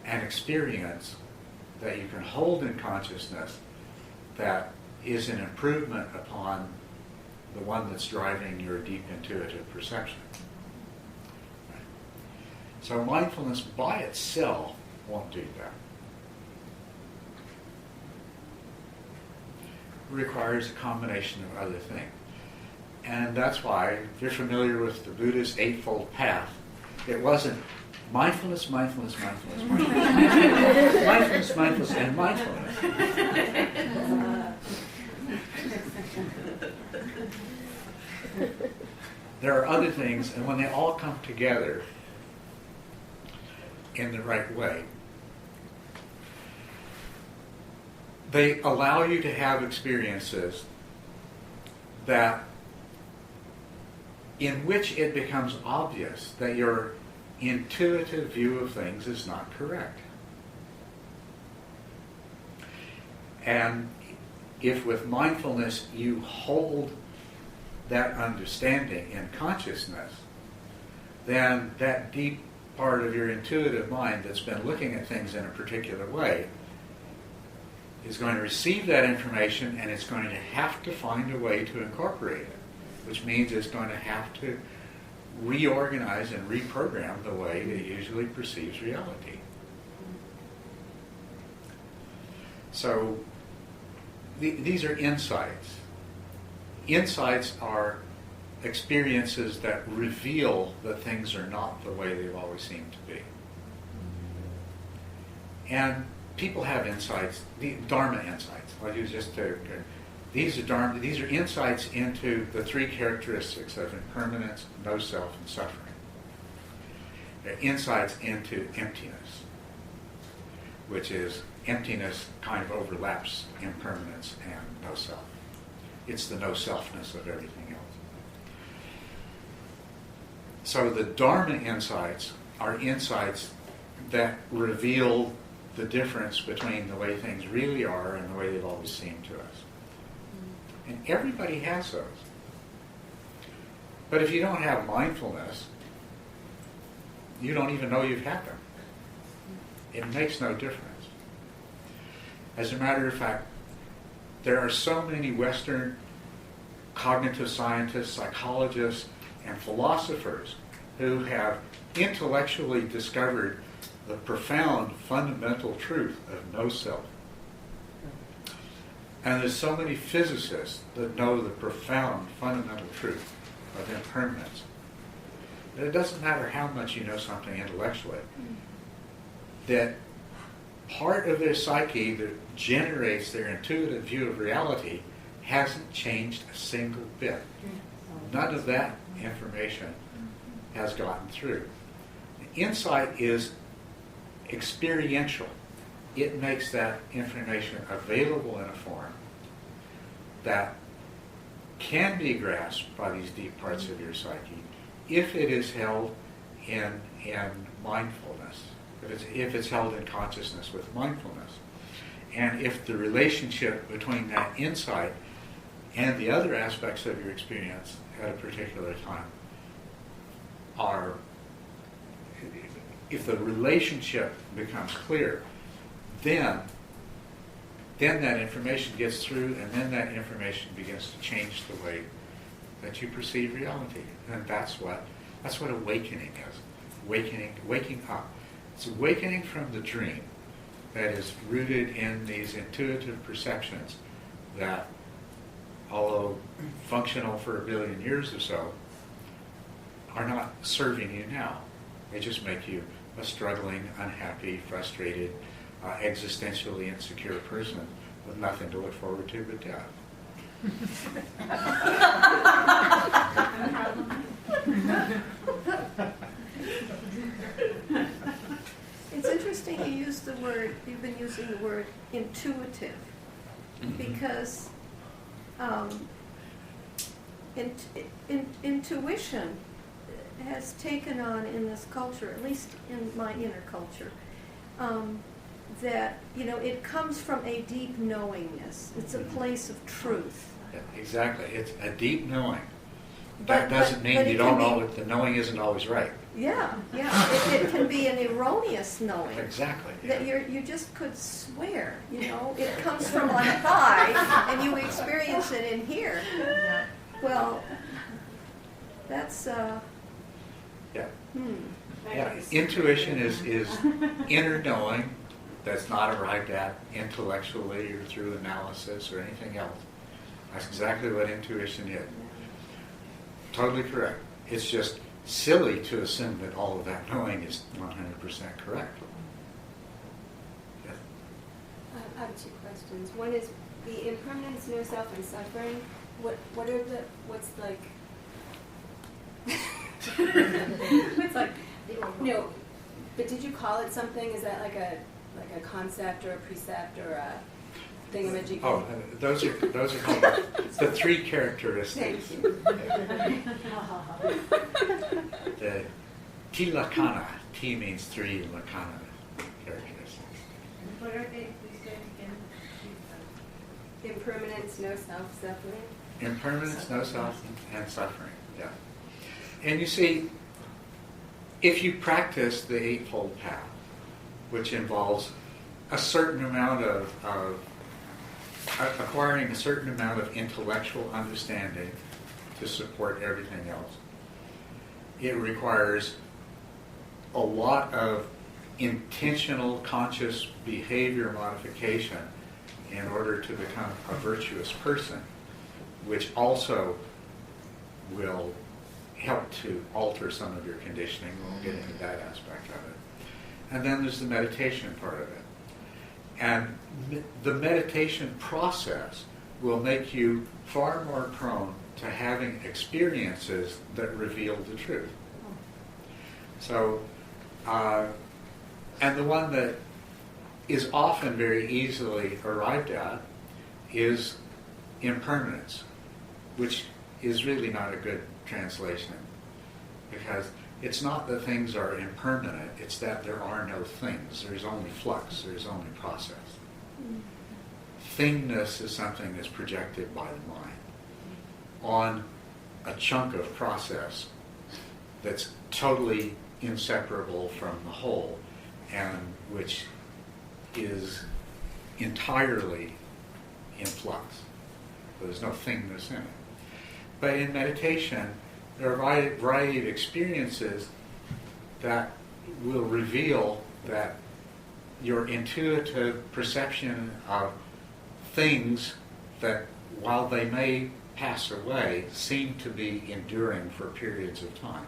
an experience that you can hold in consciousness that is an improvement upon the one that's driving your deep intuitive perception. Right? So mindfulness by itself won't do that. It requires a combination of other things. And that's why, if you're familiar with the Buddha's Eightfold Path, it wasn't mindfulness, mindfulness, mindfulness, mindfulness. Mindfulness, mindfulness, and mindfulness. There are other things, and when they all come together in the right way, they allow you to have experiences that in which it becomes obvious that your intuitive view of things is not correct. And if with mindfulness you hold that understanding in consciousness, then that deep part of your intuitive mind that's been looking at things in a particular way is going to receive that information, and it's going to have to find a way to incorporate it, which means it's going to have to reorganize and reprogram the way it usually perceives reality. So these are insights. Insights are experiences that reveal that things are not the way they've always seemed to be. And people have insights, the Dharma insights. I'll use just these are Dharma. These are insights into the three characteristics of impermanence, no self, and suffering. They're insights into emptiness, which is emptiness kind of overlaps impermanence and no self. It's the no selfness of everything else. So the Dharma insights are insights that reveal the difference between the way things really are and the way they've always seemed to us. And everybody has those. But if you don't have mindfulness, you don't even know you've had them. It makes no difference. As a matter of fact, there are so many Western cognitive scientists, psychologists, and philosophers who have intellectually discovered the profound fundamental truth of no self. And there's so many physicists that know the profound fundamental truth of impermanence. That it doesn't matter how much you know something intellectually, that part of their psyche that generates their intuitive view of reality hasn't changed a single bit. None of that information has gotten through. Insight is experiential. It makes that information available in a form that can be grasped by these deep parts of your psyche if it is held in mindfulness, if it's held in consciousness with mindfulness. And if the relationship between that insight and the other aspects of your experience at a particular time are, if the relationship becomes clear, then that information gets through, and then that information begins to change the way that you perceive reality. And that's what awakening is. Waking up. It's awakening from the dream that is rooted in these intuitive perceptions that, although functional for 1 billion years or so, are not serving you now. They just make you a struggling, unhappy, frustrated, existentially insecure person with nothing to look forward to but death. It's interesting you've been using the word intuitive, because intuition has taken on in this culture, at least in my inner culture, that, it comes from a deep knowingness. It's a place of truth. Yeah, exactly. It's a deep knowing. That doesn't mean you don't know that the knowing isn't always right. Yeah. It can be an erroneous knowing. Exactly. That you just could swear, it comes from on high, and you experience it in here. Well, that's Yeah. Intuition is inner knowing that's not arrived at intellectually or through analysis or anything else. That's exactly what intuition is. Totally correct. It's just silly to assume that all of that knowing is 100% correct. Yes. I have 2 questions. One is the impermanence, no self, and suffering. What's like? No, but did you call it something? Is that like a concept or a precept or a thingamajig? Oh, those are called the 3 characteristics. Thank you. The tilakana. T means 3, lakana characteristics. What are they? Please say it again. Impermanence, no self, suffering. Impermanence, no self, and suffering. Yeah. And you see, if you practice the Eightfold Path, which involves a certain amount of acquiring a certain amount of intellectual understanding to support everything else, it requires a lot of intentional, conscious behavior modification in order to become a virtuous person, which also will help to alter some of your conditioning. We'll get into that aspect of it. And then there's the meditation part of it. And the meditation process will make you far more prone to having experiences that reveal the truth. So, and the one that is often very easily arrived at is impermanence, which is really not a good translation, because it's not that things are impermanent, it's that there are no things. There's only flux, there's only process. Thingness is something that's projected by the mind on a chunk of process that's totally inseparable from the whole, and which is entirely in flux. There's no thingness in it. But in meditation, there are a variety of experiences that will reveal that your intuitive perception of things that, while they may pass away, seem to be enduring for periods of time.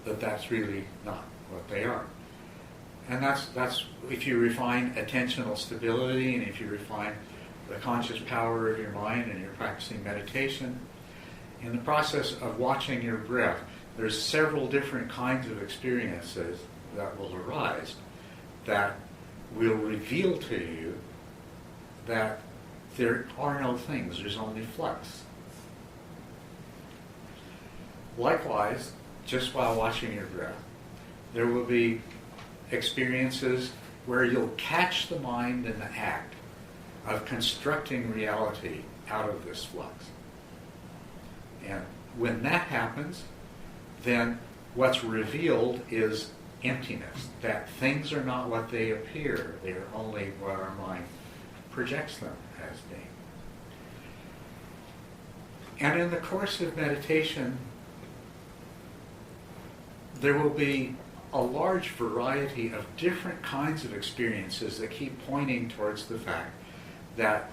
That's really not what they are. And that's if you refine attentional stability, and if you refine the conscious power of your mind and you're practicing meditation, in the process of watching your breath, there's several different kinds of experiences that will arise that will reveal to you that there are no things, there's only flux. Likewise, just while watching your breath, there will be experiences where you'll catch the mind in the act of constructing reality out of this flux. And when that happens, then what's revealed is emptiness, that things are not what they appear, they are only what our mind projects them as being. And in the course of meditation, there will be a large variety of different kinds of experiences that keep pointing towards the fact that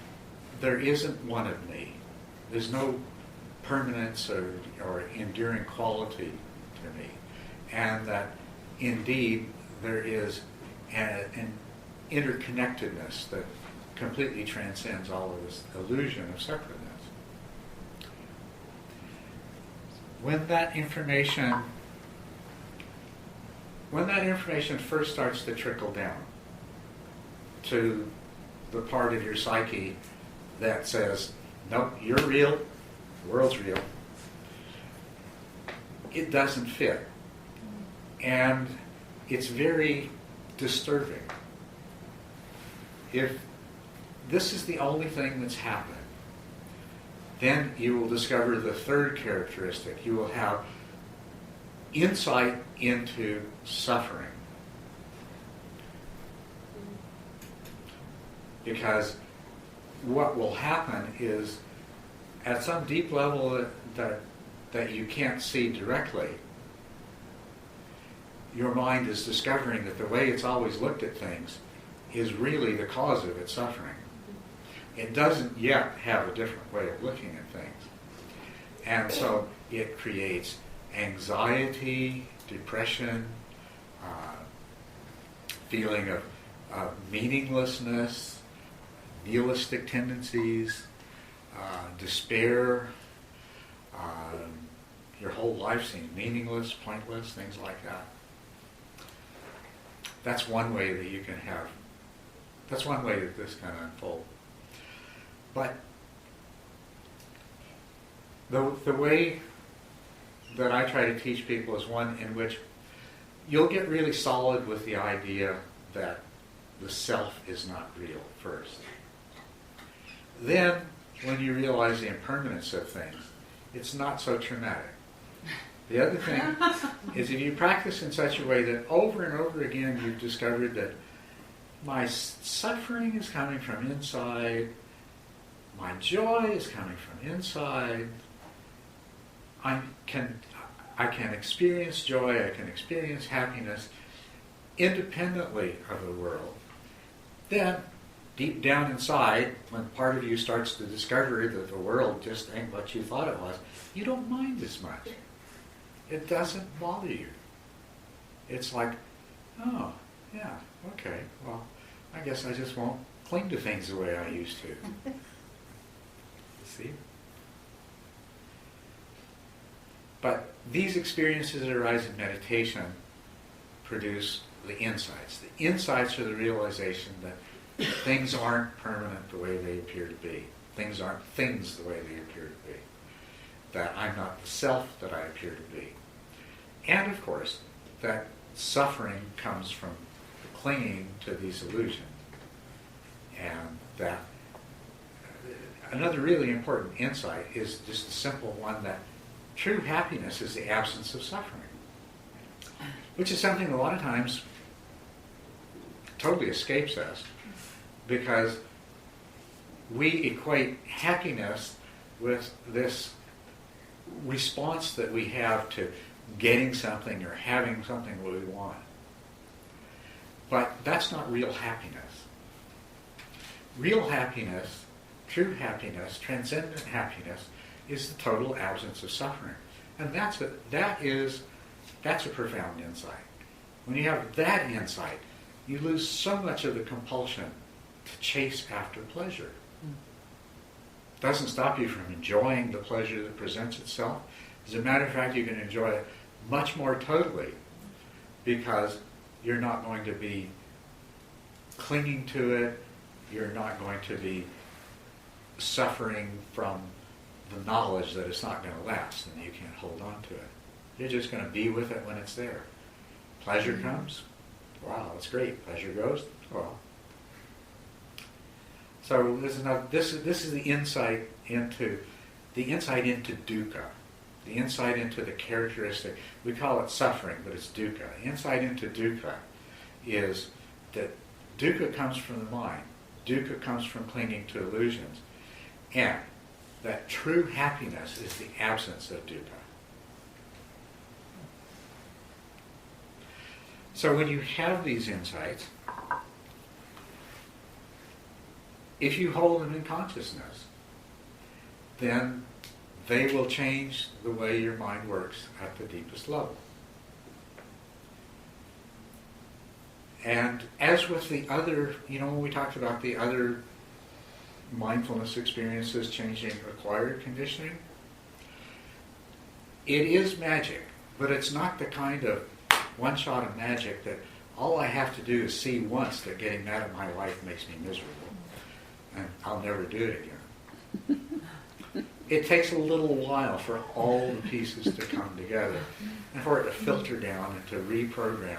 there isn't one of me. There's no permanence or enduring quality to me. And that indeed there is an interconnectedness that completely transcends all of this illusion of separateness. When that information first starts to trickle down to the part of your psyche that says, nope, you're real, the world's real, it doesn't fit. And it's very disturbing. If this is the only thing that's happened, then you will discover the third characteristic. You will have insight into suffering. Because what will happen is, at some deep level that you can't see directly, your mind is discovering that the way it's always looked at things is really the cause of its suffering. It doesn't yet have a different way of looking at things. And so it creates anxiety, depression, feeling of meaninglessness, nihilistic tendencies, despair. Your whole life seems meaningless, pointless, things like that. That's one way that you can have, that's one way that this can unfold. But the way that I try to teach people is one in which you'll get really solid with the idea that the self is not real first. then when you realize the impermanence of things, it's not so traumatic. The other thing is if you practice in such a way that over and over again you've discovered that my suffering is coming from inside, my joy is coming from inside, I can experience joy, I can experience happiness independently of the world, then deep down inside, when part of you starts to discover that the world just ain't what you thought it was, you don't mind as much. It doesn't bother you. It's like, oh, yeah, okay, well, I guess I just won't cling to things the way I used to. See? But these experiences that arise in meditation produce the insights. The insights are the realization that things aren't permanent the way they appear to be. Things aren't things the way they appear to be. That I'm not the self that I appear to be. And of course, that suffering comes from clinging to these illusions. And that another really important insight is just a simple one that true happiness is the absence of suffering. Which is something a lot of times totally escapes us because we equate happiness with this response that we have to getting something or having something that we want. But that's not real happiness. Real happiness, true happiness, transcendent happiness is the total absence of suffering. And that's a profound insight. When you have that insight, you lose so much of the compulsion to chase after pleasure. It doesn't stop you from enjoying the pleasure that presents itself. As a matter of fact, you can enjoy it much more totally because you're not going to be clinging to it. You're not going to be suffering from the knowledge that it's not going to last and you can't hold on to it. You're just going to be with it when it's there. Pleasure comes, wow, that's great. Pleasure goes, well. So this is the insight into dukkha, the insight into the characteristic. We call it suffering, but it's dukkha. The insight into dukkha is that dukkha comes from the mind. Dukkha comes from clinging to illusions. And that true happiness is the absence of dukkha. So when you have these insights, if you hold them in consciousness, then they will change the way your mind works at the deepest level. And as with the other, when we talked about the other mindfulness experiences changing acquired conditioning, it is magic, but it's not the kind of one shot of magic that all I have to do is see once that getting mad at my life makes me miserable and I'll never do it again. It takes a little while for all the pieces to come together and for it to filter down and to reprogram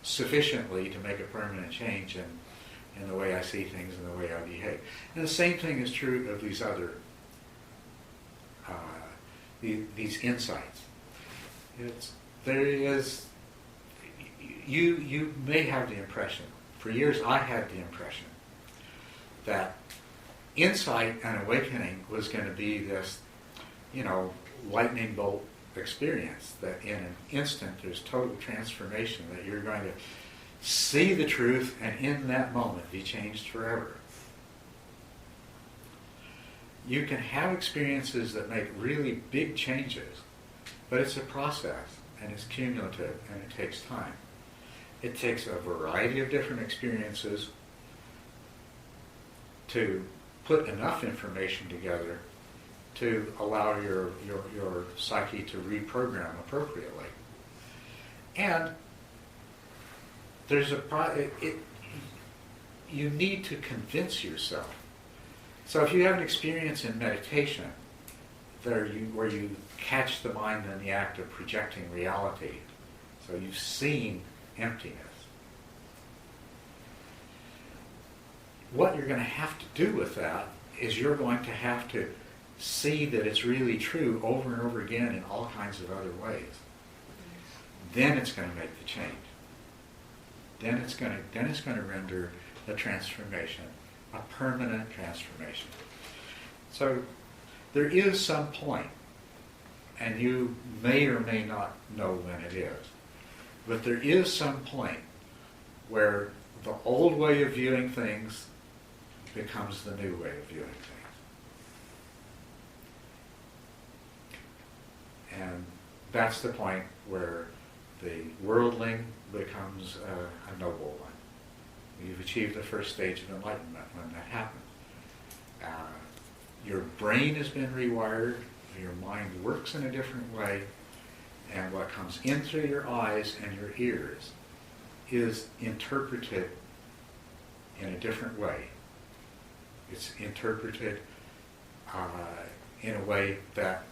sufficiently to make a permanent change in the way I see things and the way I behave. And the same thing is true of these other these insights. You may have the impression, for years I had the impression, that insight and awakening was going to be this, lightning bolt experience, that in an instant there's total transformation, that you're going to see the truth and in that moment be changed forever. You can have experiences that make really big changes, but it's a process and it's cumulative and it takes time. It takes a variety of different experiences to put enough information together to allow your psyche to reprogram appropriately. And there's you need to convince yourself. So if you have an experience in meditation where you catch the mind in the act of projecting reality, so you've seen emptiness, what you're going to have to do with that is you're going to have to see that it's really true over and over again in all kinds of other ways. Then it's going to make the change. Then it's going to render a transformation, a permanent transformation. So there is some point, and you may or may not know when it is, but there is some point where the old way of viewing things becomes the new way of viewing things. And that's the point where the worldling becomes a noble one. You've achieved the first stage of enlightenment when that happens. Your brain has been rewired, your mind works in a different way, and what comes in through your eyes and your ears is interpreted in a different way. It's interpreted in a way that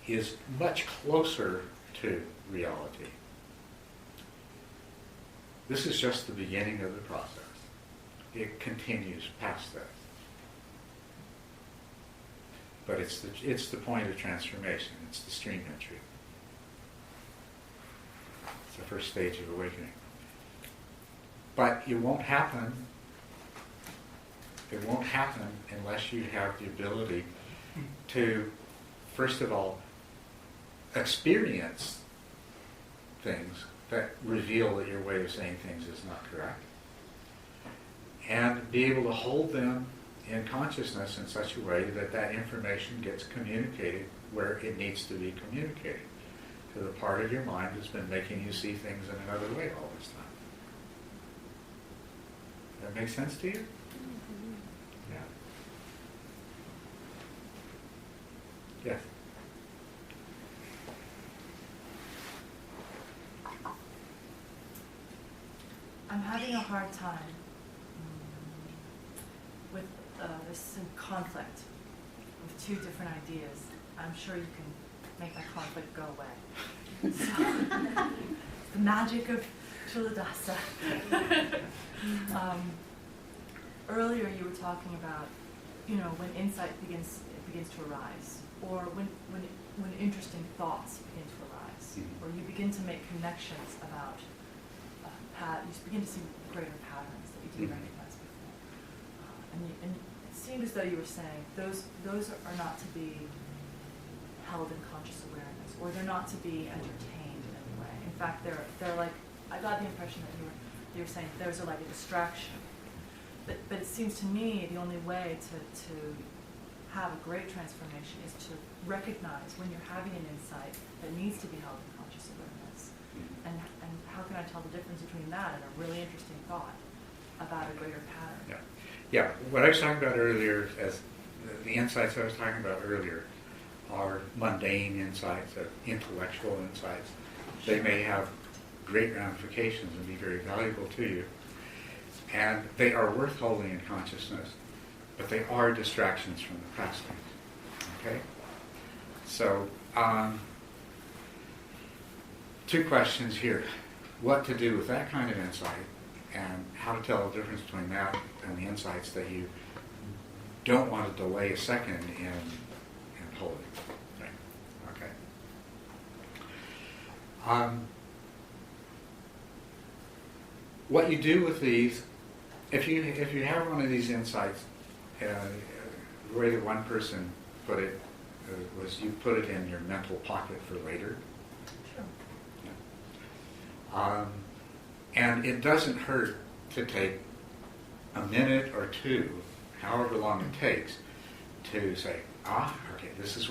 is much closer to reality. This is just the beginning of the process. It continues past that. But it's the point of transformation. It's the stream entry. It's the first stage of awakening. But it won't happen unless you have the ability to, first of all, experience things that reveal that your way of saying things is not correct, and be able to hold them in consciousness in such a way that that information gets communicated where it needs to be communicated, to the part of your mind that's been making you see things in another way all this time. Does that make sense to you? Mm-hmm. Yeah. Yes? I'm having a hard time with there's some conflict with two different ideas. I'm sure you can make that conflict go away. So, the magic of Culadasa. Earlier you were talking about, when insight begins to arise, or when interesting thoughts begin to arise, or you begin to make connections about you begin to see greater patterns that you didn't recognize before. And it seemed as though you were saying those are not to be held in conscious awareness, or they're not to be entertained in any way. In fact, they're like, I got the impression that you were saying those are like a distraction. But it seems to me the only way to have a great transformation is to recognize when you're having an insight that needs to be held in conscious awareness. And how can I tell the difference between that and a really interesting thought about a greater pattern? Yeah. What I was talking about earlier, as the insights I was talking about earlier, are mundane insights, intellectual insights. They may have great ramifications and be very valuable to you. And they are worth holding in consciousness, but they are distractions from the past things. Okay? So, two questions here. What to do with that kind of insight, and how to tell the difference between that and the insights that you don't want to delay a second in holding. Okay. What you do with these, if you have one of these insights, the way that one person put it was you put it in your mental pocket for later. And it doesn't hurt to take a minute or two, however long it takes, to say, okay, this is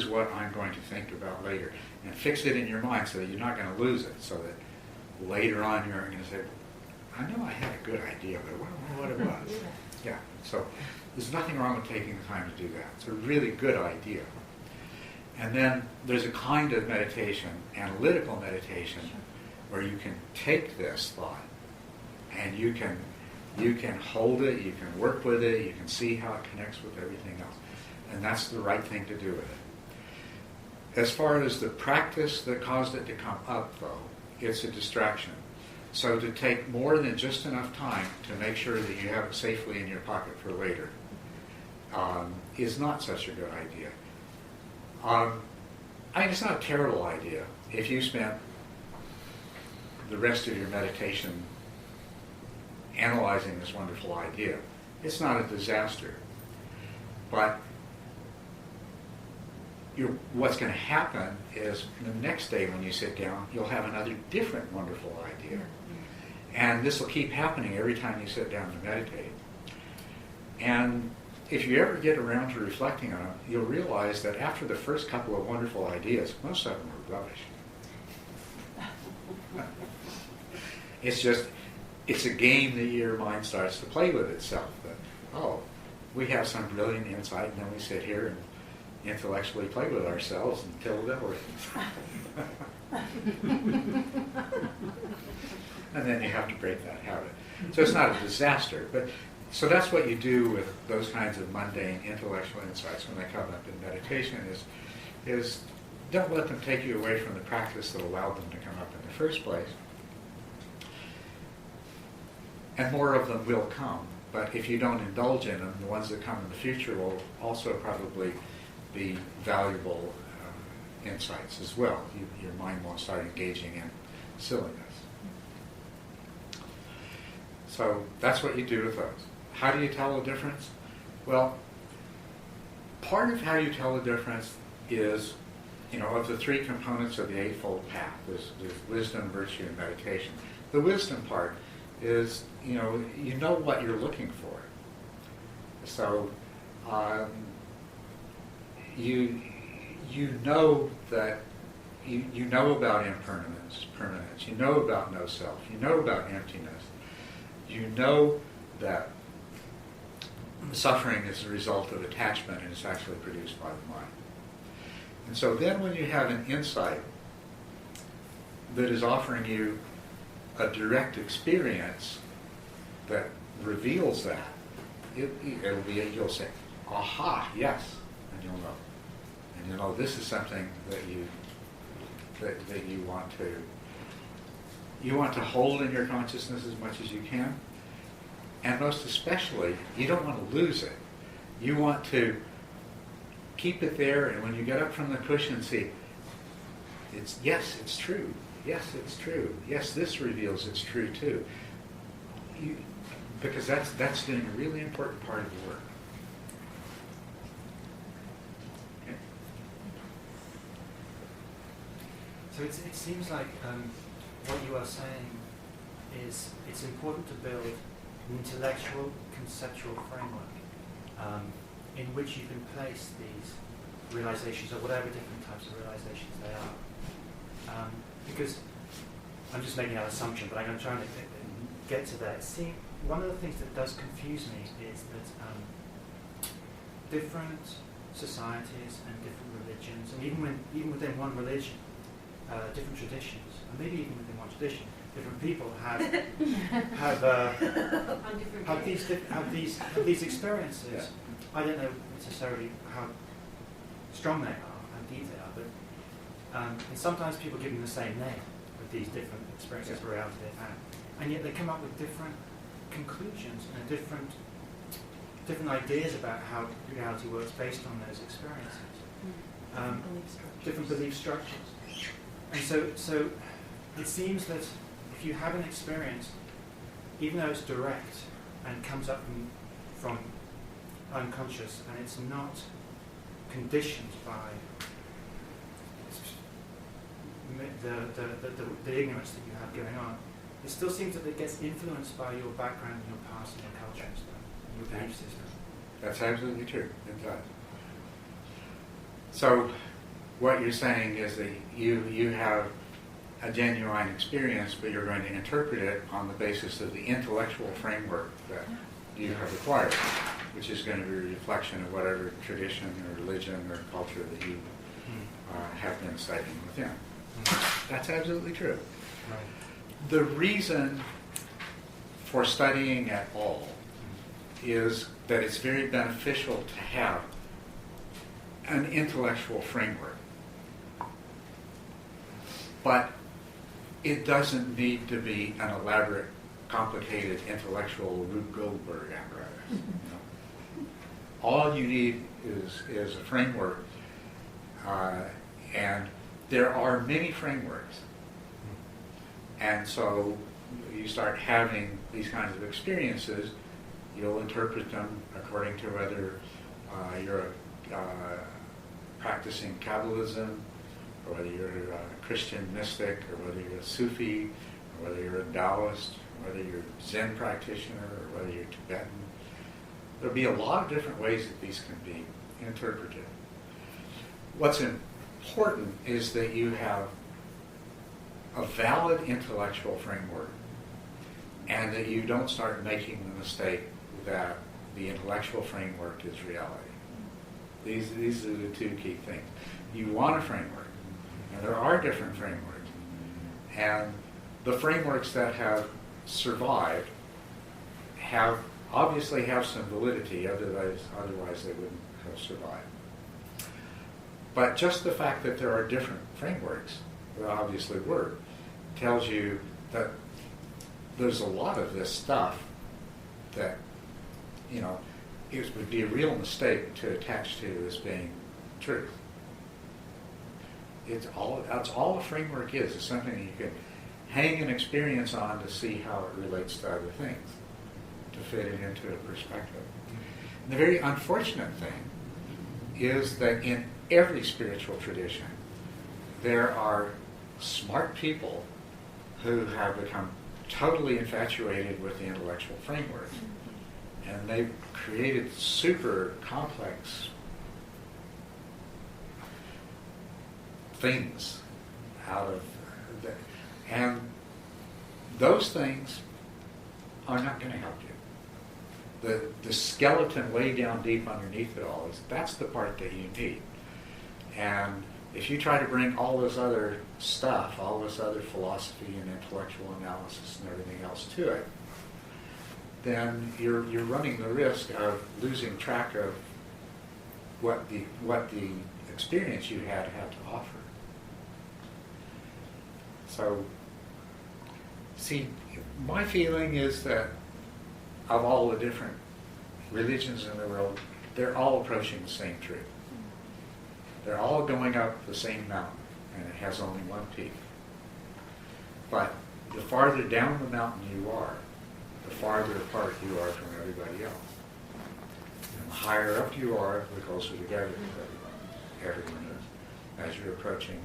what I'm going to think about later, and fix it in your mind so that you're not going to lose it, so that later on you're going to say, I know I had a good idea, but I don't know what it was. Yeah, so there's nothing wrong with taking the time to do that. It's a really good idea. And then there's a kind of meditation, analytical meditation, where you can take this thought and you can hold it, you can work with it, you can see how it connects with everything else. And that's the right thing to do with it. As far as the practice that caused it to come up, though, it's a distraction. So to take more than just enough time to make sure that you have it safely in your pocket for later is not such a good idea. I mean, it's not a terrible idea if you spent the rest of your meditation analyzing this wonderful idea. It's not a disaster. But what's going to happen is the next day when you sit down, you'll have another different wonderful idea. And this will keep happening every time you sit down to meditate. And if you ever get around to reflecting on it, you'll realize that after the first couple of wonderful ideas, most of them are rubbish. It's a game that your mind starts to play with itself. That, oh, we have some brilliant insight, and then we sit here and intellectually play with ourselves until it ever and then you have to break that habit. So it's not a disaster, but so that's what you do with those kinds of mundane intellectual insights when they come up in meditation is don't let them take you away from the practice that allowed them to come up in the first place. And more of them will come, but if you don't indulge in them, the ones that come in the future will also probably be valuable insights as well. Your mind won't start engaging in silliness. So that's what you do with those. How do you tell the difference? Well, part of how you tell the difference is, of the three components of the Eightfold Path, there's wisdom, virtue, and meditation. The wisdom part is, you know what you're looking for. So you know that you know about impermanence, permanence. You know about no self. You know about emptiness. You know that suffering is the result of attachment and it's actually produced by the mind. And so then when you have an insight that is offering you a direct experience that reveals that, it'll be, you'll say, aha, yes, and you'll know. And you'll know this is something that you want to hold in your consciousness as much as you can. And most especially, you don't want to lose it. You want to keep it there, and when you get up from the cushion, see, it's true. Yes, it's true. Yes, this reveals it's true too. Because that's doing a really important part of the work. Okay. So it seems like what you are saying is it's important to build an intellectual, conceptual framework in which you can place these realizations, or whatever different types of realizations they are. Because I'm just making an assumption, but I'm trying to get to that. See, one of the things that does confuse me is that different societies and different religions, and even within one religion, different traditions, and maybe even within one tradition, different people have these experiences. Yeah. I don't know necessarily how strong they are, how deep they are, but and sometimes people give them the same name with these different experiences of reality they've had, and yet they come up with different conclusions and different ideas about how reality works based on those experiences. Different belief structures. And so it seems that if you have an experience, even though it's direct and comes up from unconscious and it's not conditioned by the ignorance that you have going on, it still seems that it gets influenced by your background and your past and your culture and stuff, and your belief system. That's absolutely true. It does. So what you're saying is that you have a genuine experience, but you're going to interpret it on the basis of the intellectual framework that you have acquired, which is going to be a reflection of whatever tradition or religion or culture that you have been studying within. That's absolutely true. Right. The reason for studying at all is that it's very beneficial to have an intellectual framework. But it doesn't need to be an elaborate, complicated, intellectual Rube Goldberg apparatus. You know? All you need is a framework, and there are many frameworks. And so you start having these kinds of experiences, you'll interpret them according to whether you're practicing Kabbalism, or whether you're a Christian mystic, or whether you're a Sufi, or whether you're a Taoist, or whether you're a Zen practitioner, or whether you're Tibetan. There'll be a lot of different ways that these can be interpreted. What's important is that you have a valid intellectual framework, and that you don't start making the mistake that the intellectual framework is reality. These are the two key things. You want a framework, and there are different frameworks, and the frameworks that have survived obviously have some validity, otherwise they wouldn't have survived. But just the fact that there are different frameworks, there obviously were, tells you that there's a lot of this stuff that, you know, it would be a real mistake to attach to as being truth. That's all a framework is. It's something you can hang an experience on to see how it relates to other things, to fit it into a perspective. And the very unfortunate thing is that in every spiritual tradition, there are smart people who have become totally infatuated with the intellectual framework. And they've created super complex things out of that. And those things are not going to help you. The skeleton way down deep underneath it all that's the part that you need. And if you try to bring all this other stuff, all this other philosophy and intellectual analysis and everything else to it, then you're running the risk of losing track of what the experience you had to offer. So, see, my feeling is that of all the different religions in the world, they're all approaching the same truth. They're all going up the same mountain, and it has only one peak. But the farther down the mountain you are, the farther apart you are from everybody else. And the higher up you are, the closer together everyone is, as you're approaching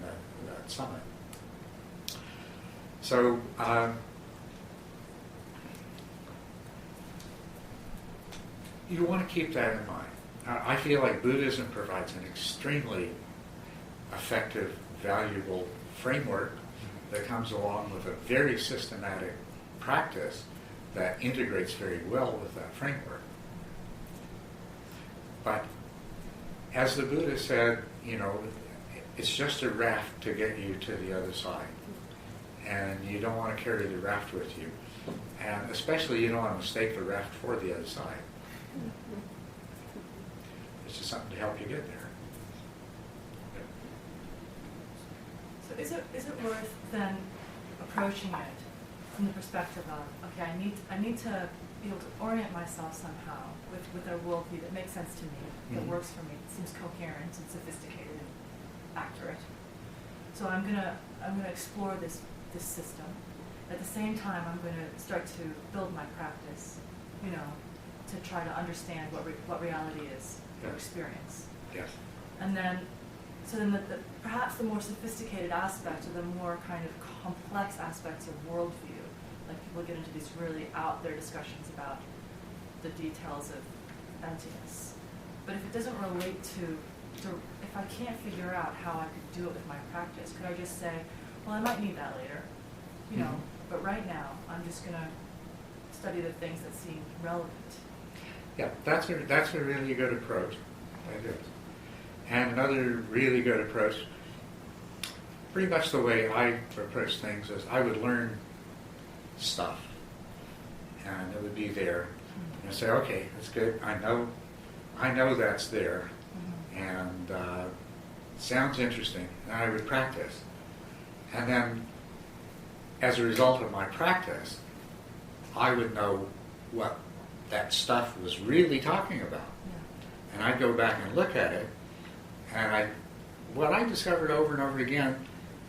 that summit. So, you want to keep that in mind. I feel like Buddhism provides an extremely effective, valuable framework that comes along with a very systematic practice that integrates very well with that framework. But as the Buddha said, you know, it's just a raft to get you to the other side. And you don't want to carry the raft with you. And especially you don't want to mistake the raft for the other side. It's just something to help you get there. So is it worth then approaching it from the perspective of, okay, I need to be able to orient myself somehow with a worldview that makes sense to me, that works for me, that seems coherent and sophisticated and accurate. So I'm gonna explore this system. At the same time, I'm going to start to build my practice, you know, to try to understand what reality is, or experience. Yes. And then, so then perhaps the more sophisticated aspect, or the more kind of complex aspects of worldview, like people get into these really out there discussions about the details of emptiness. But if it doesn't relate to if I can't figure out how I could do it with my practice, could I just say, well, I might need that later, you know, but right now I'm just going to study the things that seem relevant. Yeah, that's a really good approach. That is. And another really good approach, pretty much the way I approach things, is I would learn stuff, and it would be there, and I'd say, okay, that's good. I know that's there, and sounds interesting. And I would practice, and then as a result of my practice, I would know what that stuff was really talking about. Yeah. And I'd go back and look at it, and what I discovered over and over again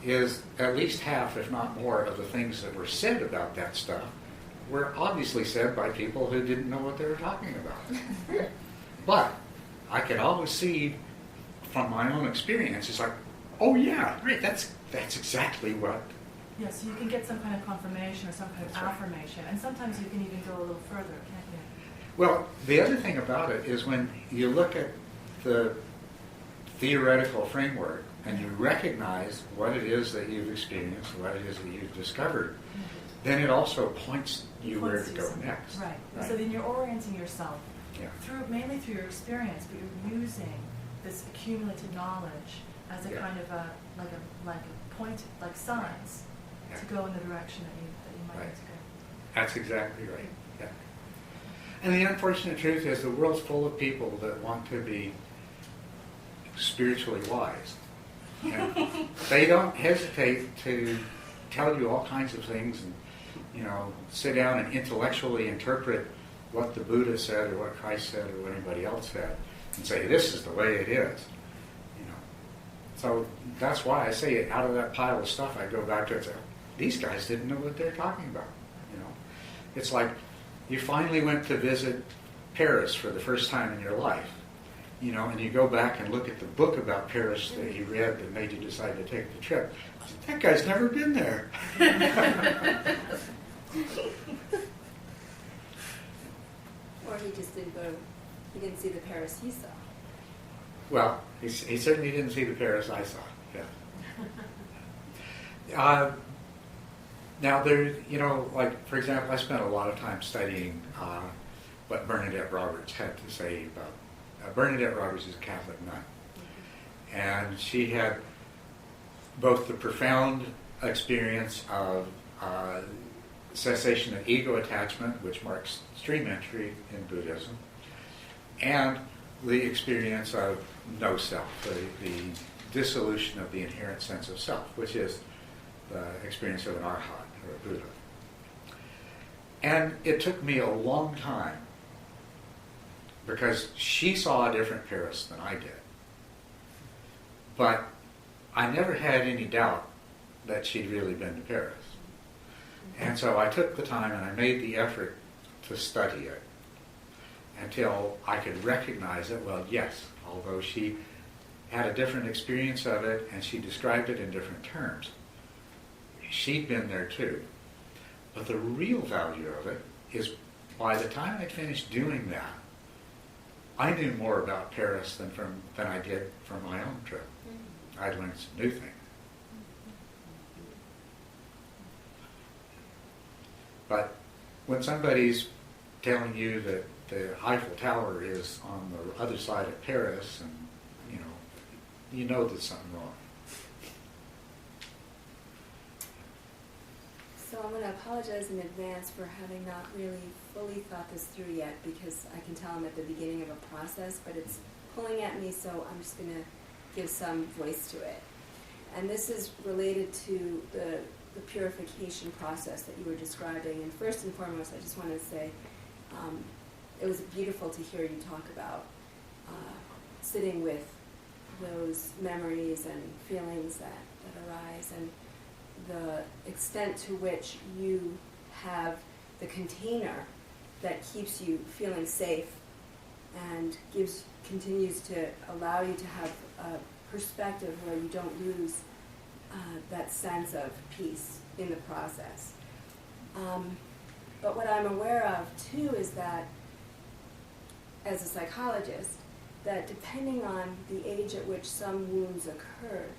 is at least half, if not more, of the things that were said about that stuff were obviously said by people who didn't know what they were talking about. But I could always see from my own experience, it's like, oh yeah, right, that's exactly what. Yeah, so you can get some kind of confirmation or some kind of That's right. affirmation, and sometimes you can even go a little further, can't you? Well, the other thing about it is when you look at the theoretical framework and you recognize what it is that you've experienced, what it is that you've discovered, then it also points you where to go something. next. Right. Right. So then you're orienting yourself Yeah. mainly through your experience, but you're using this accumulated knowledge as a Yeah. kind of like a point, like signs, Yeah. to go in the direction that you might Right. need to go. That's exactly right. Yeah. And the unfortunate truth is the world's full of people that want to be spiritually wise. And they don't hesitate to tell you all kinds of things and, sit down and intellectually interpret what the Buddha said or what Christ said or what anybody else said and say, this is the way it is. So that's why I say out of that pile of stuff, I go back to it and say, these guys didn't know what they're talking about. It's like you finally went to visit Paris for the first time in your life, and you go back and look at the book about Paris that you read that made you decide to take the trip. That guy's never been there. Or he just didn't go, he didn't see the Paris he saw. Well, he certainly didn't see the Paris I saw. Yeah. Now there, like for example, I spent a lot of time studying what Bernadette Roberts had to say about. Bernadette Roberts is a Catholic nun, and she had both the profound experience of cessation of ego attachment, which marks stream entry in Buddhism, and the experience of no self, the dissolution of the inherent sense of self, which is the experience of an arhat or a Buddha. And it took me a long time because she saw a different Paris than I did. But I never had any doubt that she'd really been to Paris. And so I took the time and I made the effort to study it until I could recognize it. Well, yes, although she had a different experience of it and she described it in different terms, she'd been there too. But the real value of it is by the time I'd finished doing that, I knew more about Paris than I did from my own trip. I'd learned some new things. But when somebody's telling you that the Eiffel Tower is on the other side of Paris, and you know there's something wrong. So I'm going to apologize in advance for having not really fully thought this through yet, because I can tell I'm at the beginning of a process, but it's pulling at me, so I'm just going to give some voice to it. And this is related to the purification process that you were describing. And first and foremost, I just want to say it was beautiful to hear you talk about sitting with those memories and feelings that arise, and the extent to which you have the container that keeps you feeling safe and continues to allow you to have a perspective where you don't lose that sense of peace in the process. But what I'm aware of too is that, as a psychologist, that depending on the age at which some wounds occurred,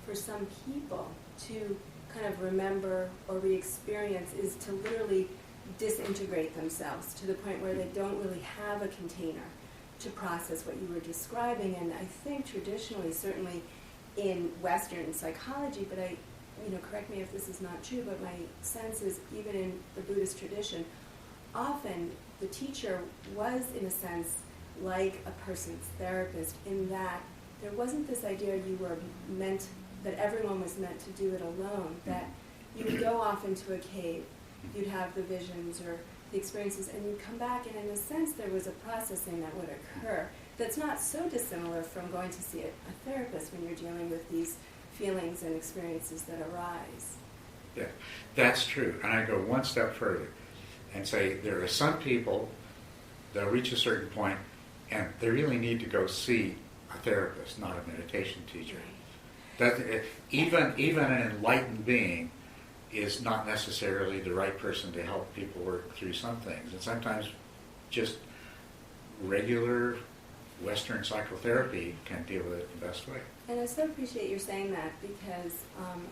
for some people to kind of remember or re-experience is to literally disintegrate themselves to the point where they don't really have a container to process what you were describing. And I think traditionally, certainly in Western psychology, but correct me if this is not true, but my sense is even in the Buddhist tradition, often the teacher was, in a sense, like a person's therapist, in that there wasn't this idea that everyone was meant to do it alone, that You would go off into a cave, you'd have the visions or the experiences, and you'd come back, and in a sense there was a processing that would occur that's not so dissimilar from going to see a therapist when you're dealing with these feelings and experiences that arise. Yeah, that's true. And I go one step further and say there are some people, they'll reach a certain point and they really need to go see a therapist, not a meditation teacher. That even an enlightened being is not necessarily the right person to help people work through some things. And sometimes just regular Western psychotherapy can deal with it the best way. And I so appreciate you saying that, because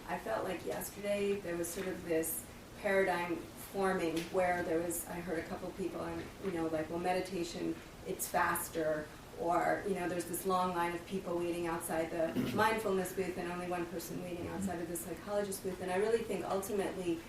I felt like yesterday there was sort of this paradigm forming where I heard a couple of people, like, well, meditation, it's faster, or, there's this long line of people waiting outside the mindfulness booth and only one person waiting outside of the psychologist booth. And I really think ultimately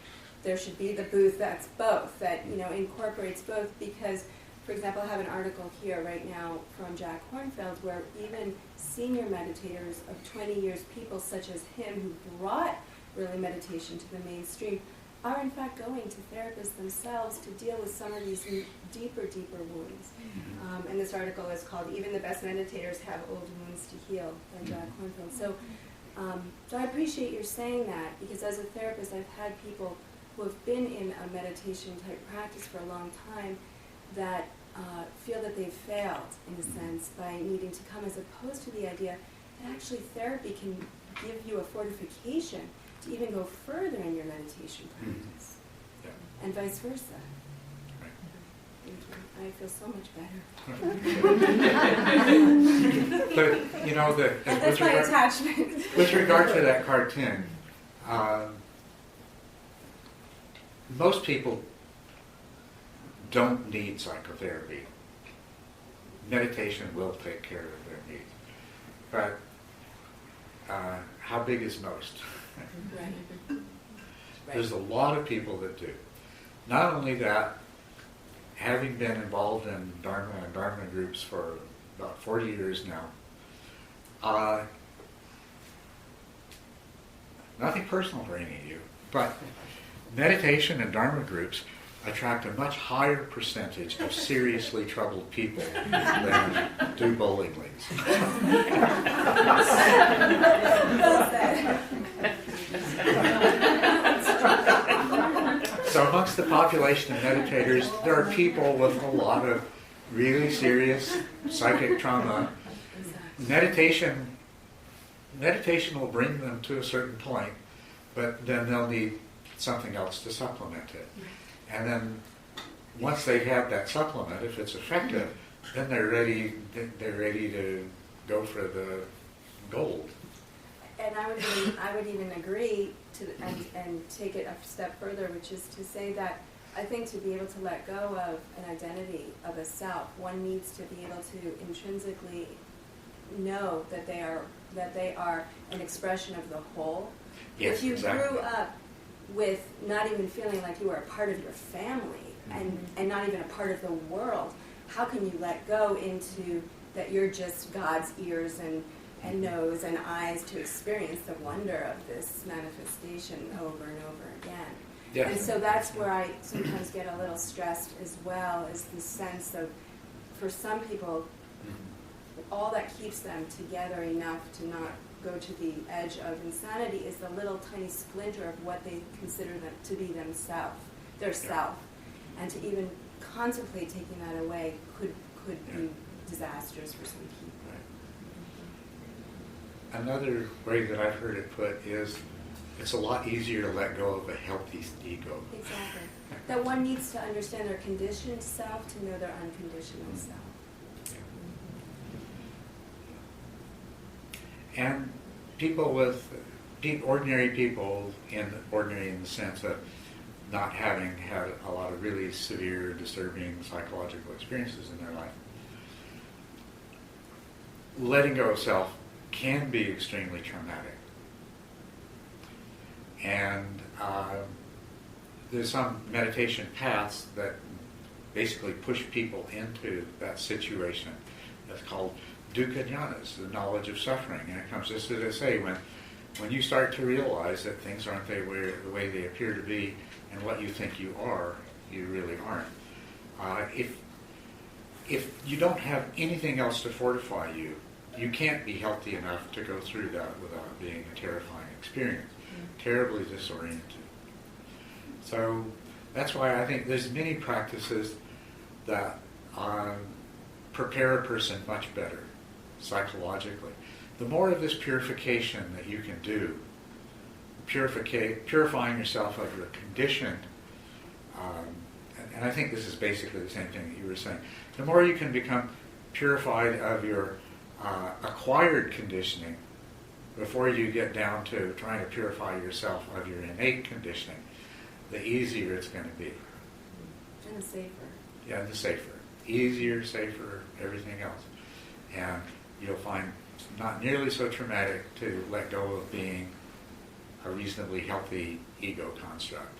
there should be the booth that's both, that, incorporates both, because, for example, I have an article here right now from Jack Hornfeld where even senior meditators of 20 years, people such as him who brought really meditation to the mainstream, are in fact going to therapists themselves to deal with some of these deeper wounds. And this article is called "Even the Best Meditators Have Old Wounds to Heal" by Jack Hornfeld. So I appreciate your saying that, because as a therapist I've had people who have been in a meditation type practice for a long time that feel that they've failed, in a sense, by needing to come, as opposed to the idea that actually therapy can give you a fortification to even go further in your meditation practice, and vice versa. Thank you. I feel so much better. But, that's my attachment. With regard to that cartoon, most people don't need psychotherapy. Meditation will take care of their needs. But how big is most? Right. There's a lot of people that do. Not only that, having been involved in Dharma and Dharma groups for about 40 years now, nothing personal for any of you, but meditation and Dharma groups attract a much higher percentage of seriously troubled people than do bowling leagues. So amongst the population of meditators, there are people with a lot of really serious psychic trauma. Meditation will bring them to a certain point, but then they'll need something else to supplement it. And then once they have that supplement, if it's effective, then they're ready to go for the gold. And I would even agree to and take it a step further, which is to say that I think to be able to let go of an identity of a self, one needs to be able to intrinsically know that they are an expression of the whole. Yes, if you exactly. grew up with not even feeling like you were a part of your family and not even a part of the world, how can you let go into that you're just God's ears and nose and eyes to experience the wonder of this manifestation over and over again? Yes. And so that's where I sometimes get a little stressed as well, is the sense of, for some people, all that keeps them together enough to not go to the edge of insanity is the little tiny splinter of what they consider them to be themselves, their self. And to even contemplate taking that away could be disastrous for some people. Right. Another way that I've heard it put is, it's a lot easier to let go of a healthy ego. Exactly. That one needs to understand their conditioned self to know their unconditional self. And people ordinary people, ordinary in the sense of not having had a lot of really severe, disturbing psychological experiences in their life, letting go of self can be extremely traumatic. And there's some meditation paths that basically push people into that situation. That's called dukkha jnanas, the knowledge of suffering. And it comes just as I say, when you start to realize that things aren't the way they appear to be, and what you think you are, you really aren't. If you don't have anything else to fortify you, you can't be healthy enough to go through that without being a terrifying experience, terribly disoriented. So that's why I think there's many practices that prepare a person much better psychologically. The more of this purification that you can do, purifying yourself of your condition, and I think this is basically the same thing that you were saying, the more you can become purified of your acquired conditioning before you get down to trying to purify yourself of your innate conditioning, the easier it's going to be. And the safer. Yeah, the safer. Easier, safer, everything else. And you'll find it's not nearly so traumatic to let go of being a reasonably healthy ego construct.